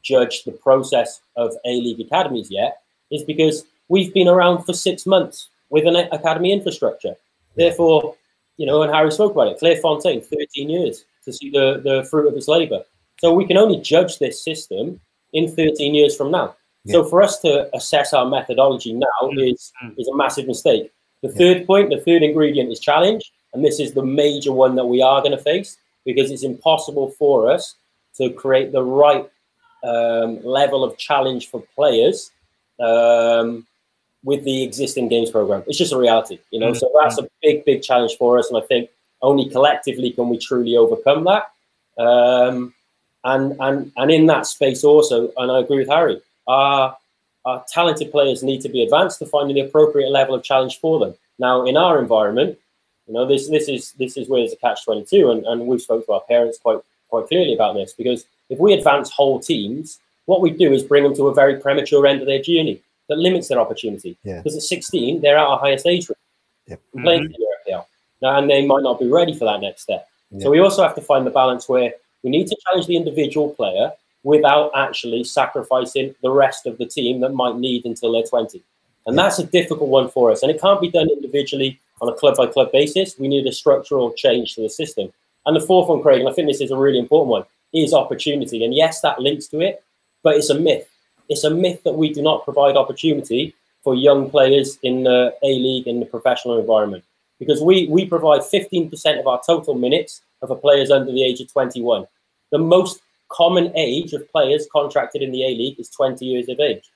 judge the process of A-League academies yet is because we've been around for 6 months with an academy infrastructure. Therefore, you know, and Harry spoke about it, Clairefontaine, 13 years to see the fruit of its labour. So we can only judge this system in 13 years from now. Yeah. So for us to assess our methodology now is a massive mistake. The third point, the third ingredient is challenge. And this is the major one that we are going to face because it's impossible for us to create the right level of challenge for players with the existing games program. It's just a reality, you know. So that's a big challenge for us, and I think only collectively can we truly overcome that. And in that space also, and I agree with Harry, our talented players need to be advanced to find the appropriate level of challenge for them. Now, in our environment, you know, this is where there's a catch-22, and we've spoken to our parents quite clearly about this, because if we advance whole teams, what we do is bring them to a very premature end of their journey that limits their opportunity. Because at 16, they're at our highest age group, playing for the EPL. Now, and they might not be ready for that next step. So we also have to find the balance where we need to challenge the individual player without actually sacrificing the rest of the team that might need until they're 20. And that's a difficult one for us. And it can't be done individually on a club-by-club basis. We need a structural change to the system. And the fourth one, Craig, and I think this is a really important one, is opportunity. And yes, that links to it, but it's a myth. It's a myth that we do not provide opportunity for young players in the A-League, in the professional environment. Because we provide 15% of our total minutes of a players under the age of 21. The most common age of players contracted in the A-League is 20 years of age.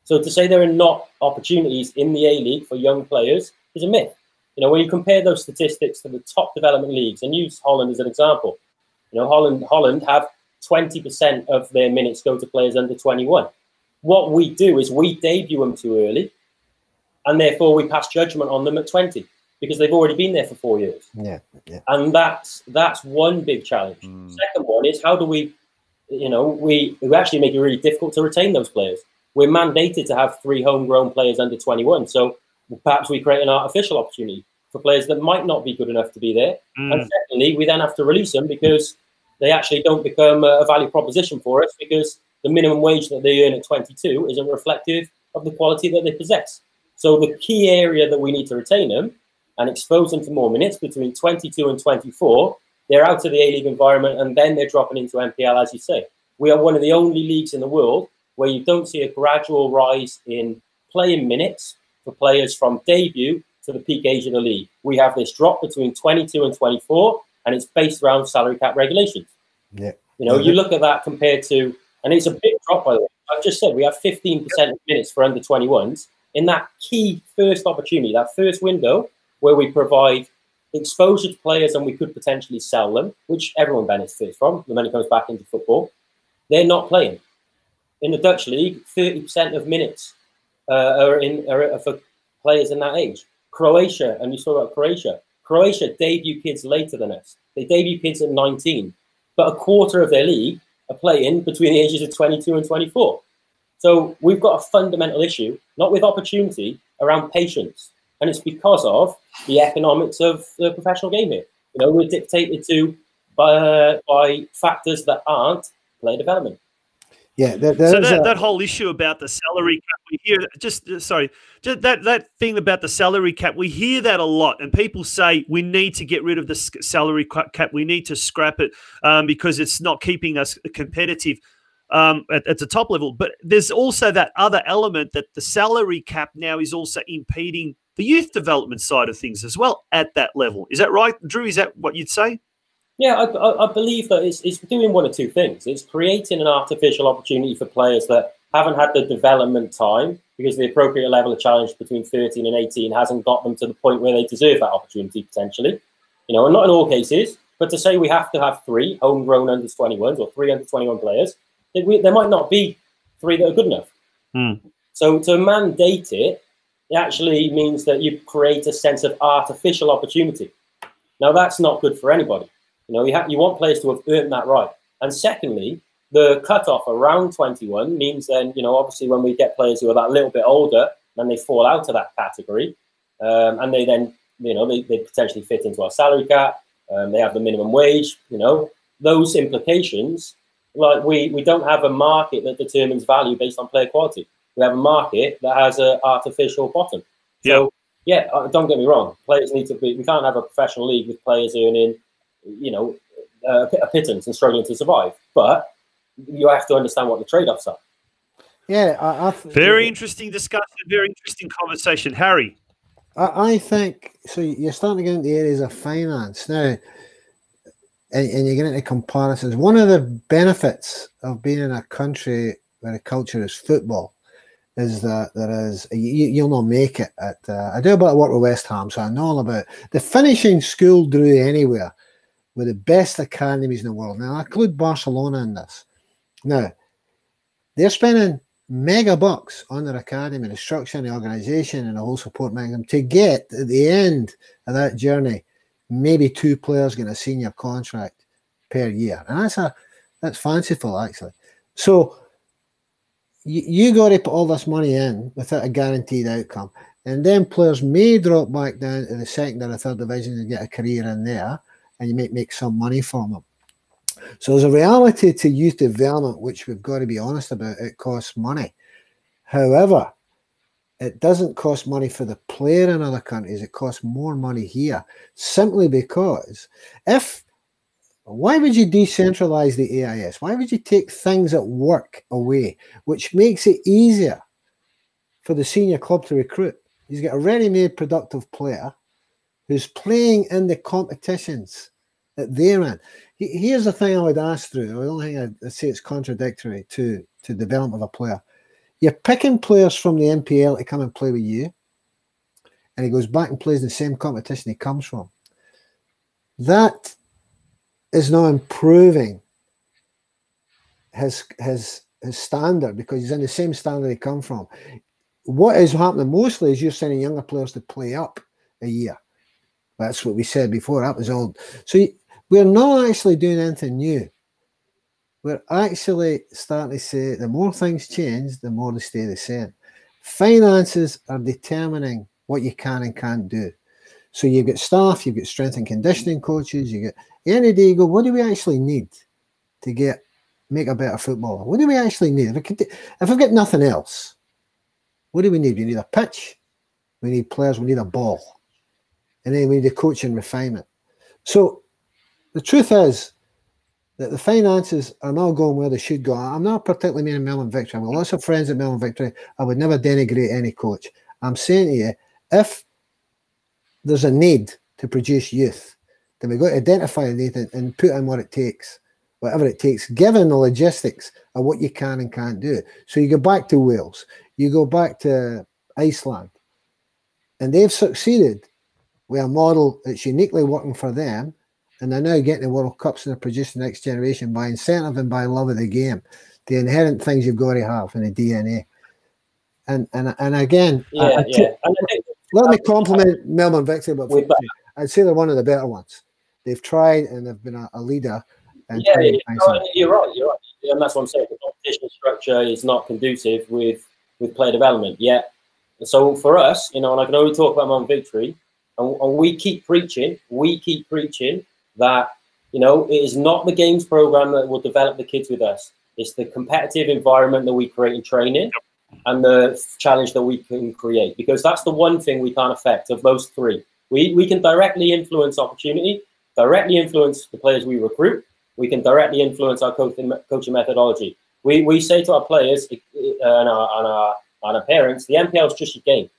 So to say there are not opportunities in the A-League for young players is a myth. You know, when you compare those statistics to the top development leagues, and use Holland as an example, you know, Holland have 20% of their minutes go to players under 21. What we do is we debut them too early, and therefore we pass judgment on them at 20 because they've already been there for 4 years. And that's one big challenge. Second one is, how do we, you know, we actually make it really difficult to retain those players. We're mandated to have 3 homegrown players under 21. So perhaps we create an artificial opportunity for players that might not be good enough to be there. And secondly, we then have to release them because they actually don't become a value proposition for us, because the minimum wage that they earn at 22 isn't reflective of the quality that they possess. So the key area that we need to retain them and expose them to more minutes between 22 and 24, they're out of the A-League environment, and then they're dropping into NPL, as you say. We are one of the only leagues in the world where you don't see a gradual rise in playing minutes for players from debut to the peak age of the league. We have this drop between 22 and 24, and it's based around salary cap regulations. You know, you look at that compared to, and it's a big drop, by the way. I've just said we have 15% of minutes for under 21s. In that key first opportunity, that first window where we provide exposure to players and we could potentially sell them, which everyone benefits from, the money comes back into football, they're not playing. In the Dutch league, 30% of minutes are for players in that age. Croatia, and you saw about Croatia. Croatia debut kids later than us. They debut kids at 19, but a quarter of their league are playing between the ages of 22 and 24. So we've got a fundamental issue, not with opportunity, around patience. And it's because of the economics of the professional game here. You know, we're dictated to by factors that aren't player development. So that whole issue about the salary cap, we hear that thing about the salary cap, we hear that a lot, and people say we need to get rid of the salary cap, we need to scrap it because it's not keeping us competitive at the top level. But there's also that other element that the salary cap now is also impeding the youth development side of things as well at that level. Is that right, Drew? Is that what you'd say? Yeah, I believe that it's doing one of two things. It's creating an artificial opportunity for players that haven't had the development time because the appropriate level of challenge between 13 and 18 hasn't got them to the point where they deserve that opportunity potentially. You know, and not in all cases, but to say we have to have 3 homegrown under 21s or 3 under 21 players, there might not be 3 that are good enough. So to mandate it actually means that you create a sense of artificial opportunity. Now, that's not good for anybody. You know, you want players to have earned that right. And secondly, the cutoff around 21 means then, you know, obviously when we get players who are that little bit older, then they fall out of that category. And they then, you know, they potentially fit into our salary cap. They have the minimum wage, you know, those implications. Like we don't have a market that determines value based on player quality. We have a market that has an artificial bottom. So, yeah, don't get me wrong. Players need to be, we can't have a professional league with players earning, you know, a pittance and struggling to survive. But you have to understand what the trade-offs are. Yeah, very interesting discussion, very interesting conversation. Harry? I think, so you're starting to get into areas of finance now, and you're getting into comparisons. One of the benefits of being in a country where the culture is football is that you'll not make it at. I do a bit of work with West Ham, so I know all about the finishing school Drew anywhere with the best academies in the world. Now I include Barcelona in this. Now they're spending mega bucks on their academy, the structure and the organisation and the whole support mechanism to get at the end of that journey maybe 2 players getting a senior contract per year, and that's fanciful actually. So you got to put all this money in without a guaranteed outcome, and then players may drop back down to the second or the third division and get a career in there, and you might make some money from them. So there's a reality to youth development which we've got to be honest about. It costs money. However, it doesn't cost money for the player in other countries. It costs more money here, simply because why would you decentralize the AIS? Why would you take things at work away, which makes it easier for the senior club to recruit? He's got a ready-made productive player who's playing in the competitions that they're in. Here's the thing I would ask through. I don't think I'd say it's contradictory to development of a player. You're picking players from the NPL to come and play with you, and he goes back and plays in the same competition he comes from. That is now improving his standard, because he's in the same standard he come from. What is happening mostly is you're sending younger players to play up a year. That's what we said before. That was old. So we're not actually doing anything new. We're actually starting to say the more things change, the more they stay the same. Finances are determining what you can and can't do. So you've got staff, you've got strength and conditioning coaches, you get, at the end of the day, you go, what do we actually need to make a better footballer? What do we actually need? If we've got nothing else, what do we need? We need a pitch, we need players, we need a ball, and then we need a coaching refinement. So the truth is that the finances are not going where they should go. I'm not particularly meaning Melbourne Victory. I've got lots of friends at Melbourne Victory. I would never denigrate any coach. I'm saying to you, if there's a need to produce youth, then we've got to identify a need and put in what it takes, whatever it takes, given the logistics of what you can and can't do. So you go back to Wales, you go back to Iceland, and they've succeeded with a model that's uniquely working for them, and they're now getting the World Cups and they're producing the next generation by incentive and by love of the game, the inherent things you've got to have in the DNA. And again, let me compliment Melbourne Victory, but I'd say they're one of the better ones. They've tried and they've been a leader. You're right. And that's what I'm saying. The competition structure is not conducive with player development yet. So for us, and I can only talk about Melbourne Victory, and we keep preaching that, it is not the games program that will develop the kids with us. It's the competitive environment that we create in training and the challenge that we can create, because that's the one thing we can't affect of those three. We can directly influence opportunity, directly influence the players we recruit. We can directly influence our coaching methodology. We say to our players and our parents, the NPL is just your game,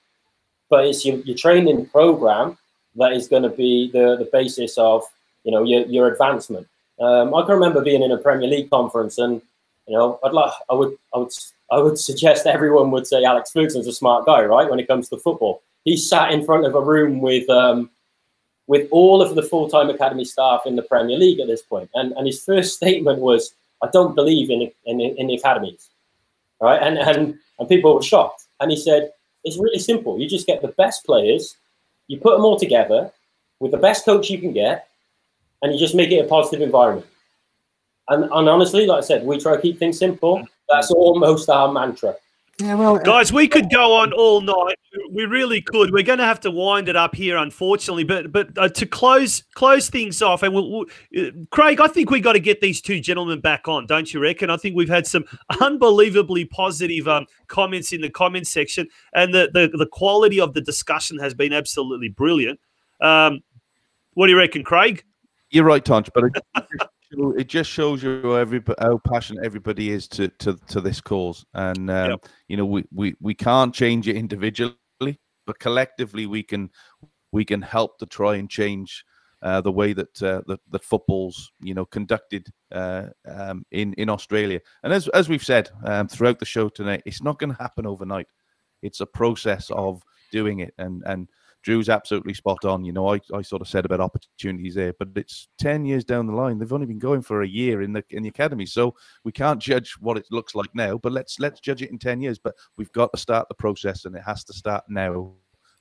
but it's your training program that is going to be the basis of your advancement. I can remember being in a Premier League conference, and I would suggest everyone would say Alex Ferguson's a smart guy, right? When it comes to football, he sat in front of a room with all of the full-time academy staff in the Premier League at this point, and his first statement was, "I don't believe in the academies," right? And people were shocked, and he said, "It's really simple. You just get the best players, you put them all together with the best coach you can get, and you just make it a positive environment." And honestly, like I said, we try to keep things simple. That's almost our mantra. Yeah, well, guys, we could go on all night. We really could. We're going to have to wind it up here, unfortunately. But to close things off, and Craig, I think we got to get these two gentlemen back on, don't you reckon? I think we've had some unbelievably positive comments in the comment section, and the quality of the discussion has been absolutely brilliant. What do you reckon, Craig? You're right, Tonci, but it just shows you how passionate everybody is to this cause, and we can't change it individually, but collectively we can help to try and change the way that that football's conducted in Australia. And as we've said throughout the show tonight, it's not going to happen overnight. It's a process of doing it, and Drew's absolutely spot on. I sort of said about opportunities there, but it's 10 years down the line. They've only been going for a year in the academy, so we can't judge what it looks like now. But let's judge it in 10 years. But we've got to start the process, and it has to start now.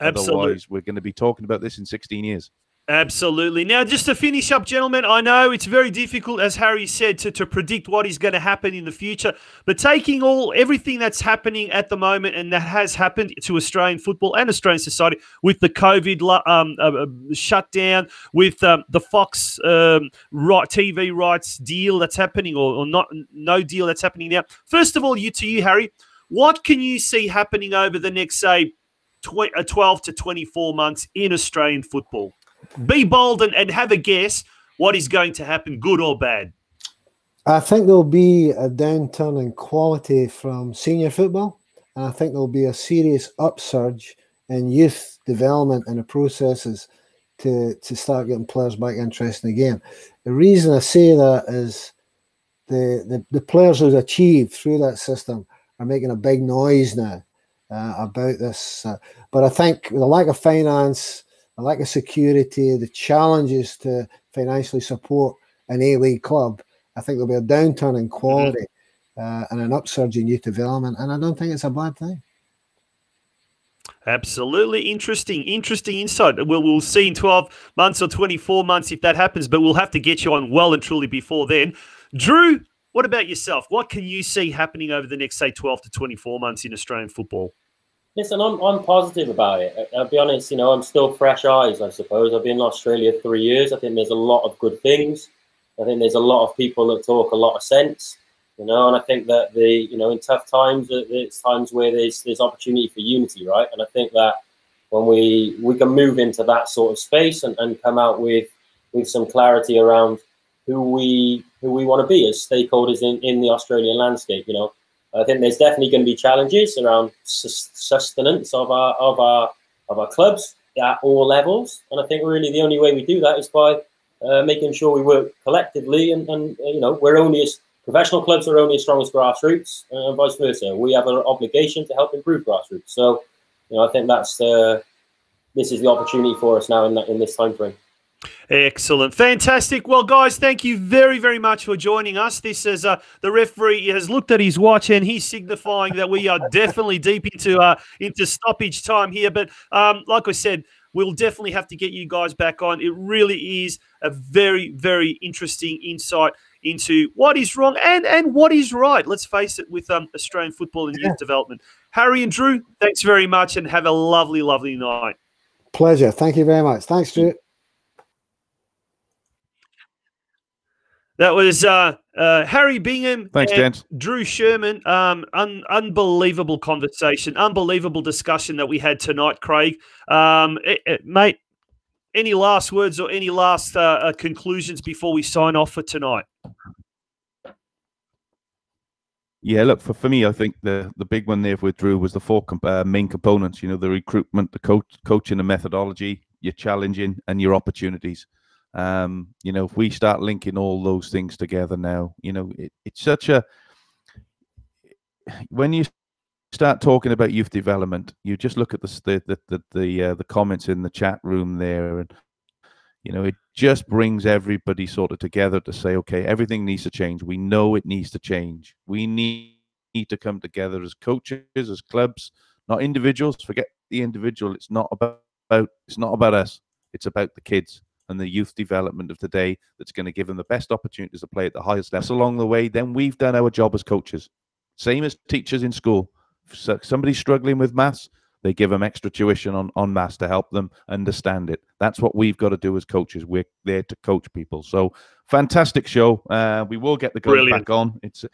Absolutely. Otherwise, we're going to be talking about this in 16 years. Absolutely. Now, just to finish up, gentlemen, I know it's very difficult, as Harry said, to predict what is going to happen in the future. But taking everything that's happening at the moment, and that has happened to Australian football and Australian society with the COVID shutdown, with the Fox TV rights deal that's happening, or no deal that's happening now. First of all, to you, Harry, what can you see happening over the next, say, 12 to 24 months in Australian football? Be bold and have a guess what is going to happen, good or bad. I think there'll be a downturn in quality from senior football, and I think there'll be a serious upsurge in youth development and the processes to start getting players back interested in the game. The reason I say that is the players who've achieved through that system are making a big noise now about this. But I think with the lack of finance, the lack of security, the challenges to financially support an A-League club, I think there'll be a downturn in quality and an upsurge in youth development, and I don't think it's a bad thing. Absolutely interesting insight. We'll see in 12 months or 24 months if that happens, but we'll have to get you on well and truly before then. Drew, what about yourself? What can you see happening over the next, say, 12 to 24 months in Australian football? Listen, I'm positive about it. I'll be honest, I'm still fresh eyes, I suppose. I've been in Australia 3 years. I think there's a lot of good things. I think there's a lot of people that talk a lot of sense, and I think that in tough times, it's times where there's opportunity for unity, right? And I think that when we can move into that sort of space and come out with some clarity around who we want to be as stakeholders in the Australian landscape, I think there's definitely going to be challenges around sustenance of our clubs at all levels, and I think really the only way we do that is by making sure we work collectively, and professional clubs are only as strong as grassroots, and vice versa. We have an obligation to help improve grassroots. So, I think this is the opportunity for us now in this time frame. Excellent. Fantastic. Well, guys, thank you very, very much for joining us. This is the referee has looked at his watch and he's signifying that we are definitely deep into stoppage time here. But like I said, we'll definitely have to get you guys back on. It really is a very, very interesting insight into what is wrong and what is right. Let's face it, with Australian football and youth development. Harry and Drew, thanks very much and have a lovely, lovely night. Pleasure. Thank you very much. Thanks, Drew. That was Harry Bingham. Thanks, gents. Drew Sherman. Unbelievable conversation, unbelievable discussion that we had tonight, Craig. Mate, any last words or any last conclusions before we sign off for tonight? Yeah, look, for me, I think the big one there with Drew was the four main components, the recruitment, the coaching and methodology, your challenging and your opportunities. If we start linking all those things together now, it's such a, when you start talking about youth development, you just look at the comments in the chat room there, and it just brings everybody sort of together to say, okay, everything needs to change. We know it needs to change. We need to come together as coaches, as clubs, not individuals. Forget the individual. It's not about us. It's about the kids and the youth development of today that's going to give them the best opportunities to play at the highest level. Along the way, then we've done our job as coaches. Same as teachers in school. If somebody's struggling with maths, they give them extra tuition on maths to help them understand it. That's what we've got to do as coaches. We're there to coach people. So, fantastic show. We will get the guys back on. It's an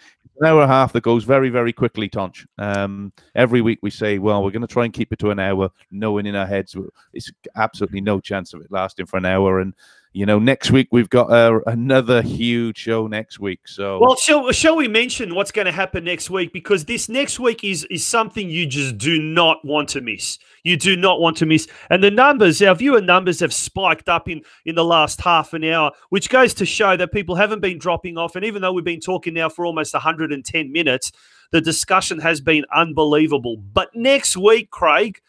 hour and a half that goes very, very quickly, Tonci. Every week we say, well, we're going to try and keep it to an hour, knowing in our heads it's absolutely no chance of it lasting for an hour. And, you know, next week we've got another huge show next week. So, well, shall we mention what's going to happen next week? Because this next week is something you just do not want to miss. You do not want to miss. And the numbers, our viewer numbers have spiked up in the last half an hour, which goes to show that people haven't been dropping off. And even though we've been talking now for almost 110 minutes, the discussion has been unbelievable. But next week, Craig,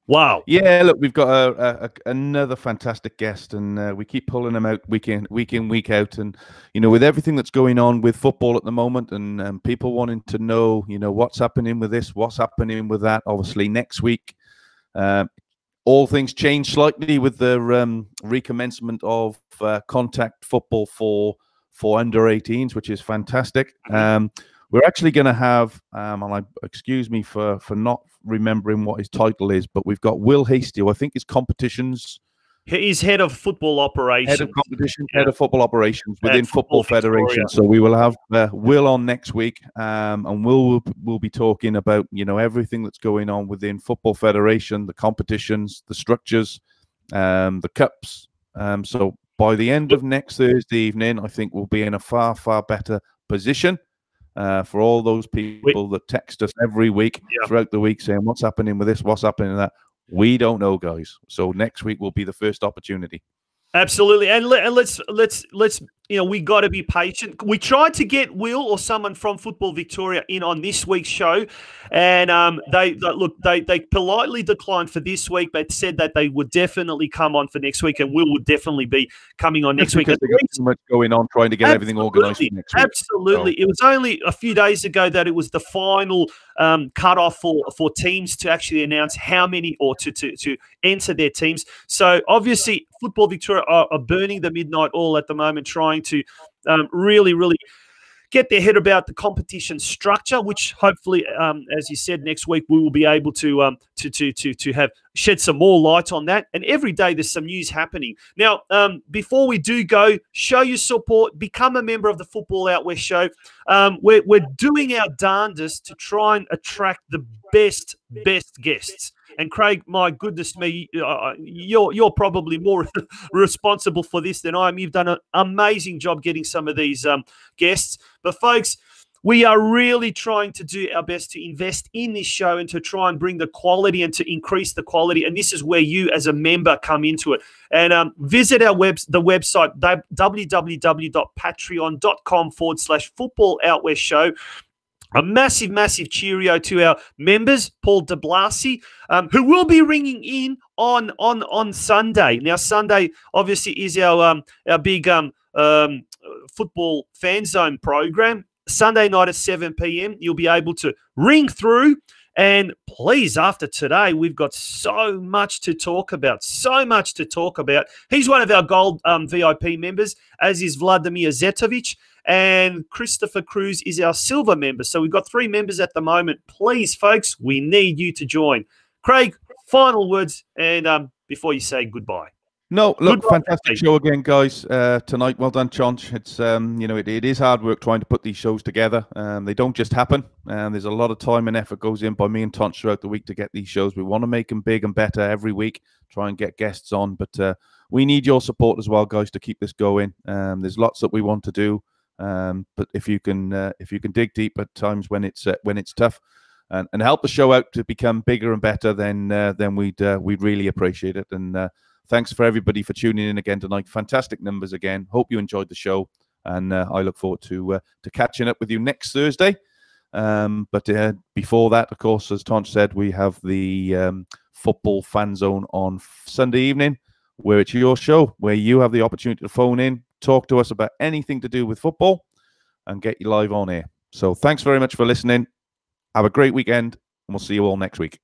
wow. Yeah, look, we've got another fantastic guest, and we keep pulling them out week in, week out. And, you know, with everything that's going on with football at the moment, and people wanting to know, you know, what's happening with this, what's happening with that, obviously next week, all things change slightly with the recommencement of contact football for under 18s, which is fantastic. We're actually going to have, and excuse me for not remembering what his title is, but we've got Will Hasty, who I think is competitions. He's head of football operations. Head of competition, head of football operations within Football Federation. So we will have Will on next week, and we'll be talking about, you know, everything that's going on within Football Federation, the competitions, the structures, the cups. So by the end of next Thursday evening, I think we'll be in a far, far better position. For all those people that text us every week throughout the week saying what's happening with this, what's happening with that, we don't know, guys. So next week will be the first opportunity. Absolutely, and let's you know, we got to be patient. We tried to get Will or someone from Football Victoria in on this week's show, and they politely declined for this week, but said that they would definitely come on for next week, and Will would definitely be coming on next week. Because there's so much going on, trying to get everything organised for next week. Absolutely, so. It was only a few days ago that it was the final cutoff for teams to actually announce how many or to enter their teams. So obviously, Football Victoria are burning the midnight oil at the moment, trying to really get their head about the competition structure, which hopefully, as you said, next week we will be able to have shed some more light on that. And every day there's some news happening. Now, before we do go, show your support, become a member of the Football Out West show. We're doing our darndest to try and attract the best guests. And Craig, my goodness me, you're probably more responsible for this than I am. You've done an amazing job getting some of these guests. But folks, we are really trying to do our best to invest in this show and to try and bring the quality and to increase the quality. And this is where you as a member come into it. And visit the website, www.patreon.com/Football Out West show. A massive cheerio to our members, Paul de Blasi, who will be ringing in on Sunday. Now, Sunday obviously is our big football fan zone program. Sunday night at 7 p.m. You'll be able to ring through. And please, after today, we've got so much to talk about. He's one of our gold VIP members, as is Vladimir Zetovic. And Christopher Cruz is our silver member. So we've got 3 members at the moment. Please, folks, we need you to join. Craig, final words and before you say goodbye. No, look, fantastic show again, guys, tonight. Well done, Tonci. It's, you know, it is hard work trying to put these shows together. They don't just happen. There's a lot of time and effort goes in by me and Tonci throughout the week to get these shows. We want to make them big and better every week, try and get guests on. But we need your support as well, guys, to keep this going. There's lots that we want to do. But if you can dig deep at times when it's tough, and help the show out to become bigger and better, then we'd really appreciate it. And thanks for everybody for tuning in again tonight. Fantastic numbers again. Hope you enjoyed the show, and I look forward to catching up with you next Thursday. But before that, of course, as Tonci said, we have the Football Fan Zone on Sunday evening, where it's your show, where you have the opportunity to phone in, talk to us about anything to do with football, and get you live on air. So thanks very much for listening. Have a great weekend, and we'll see you all next week.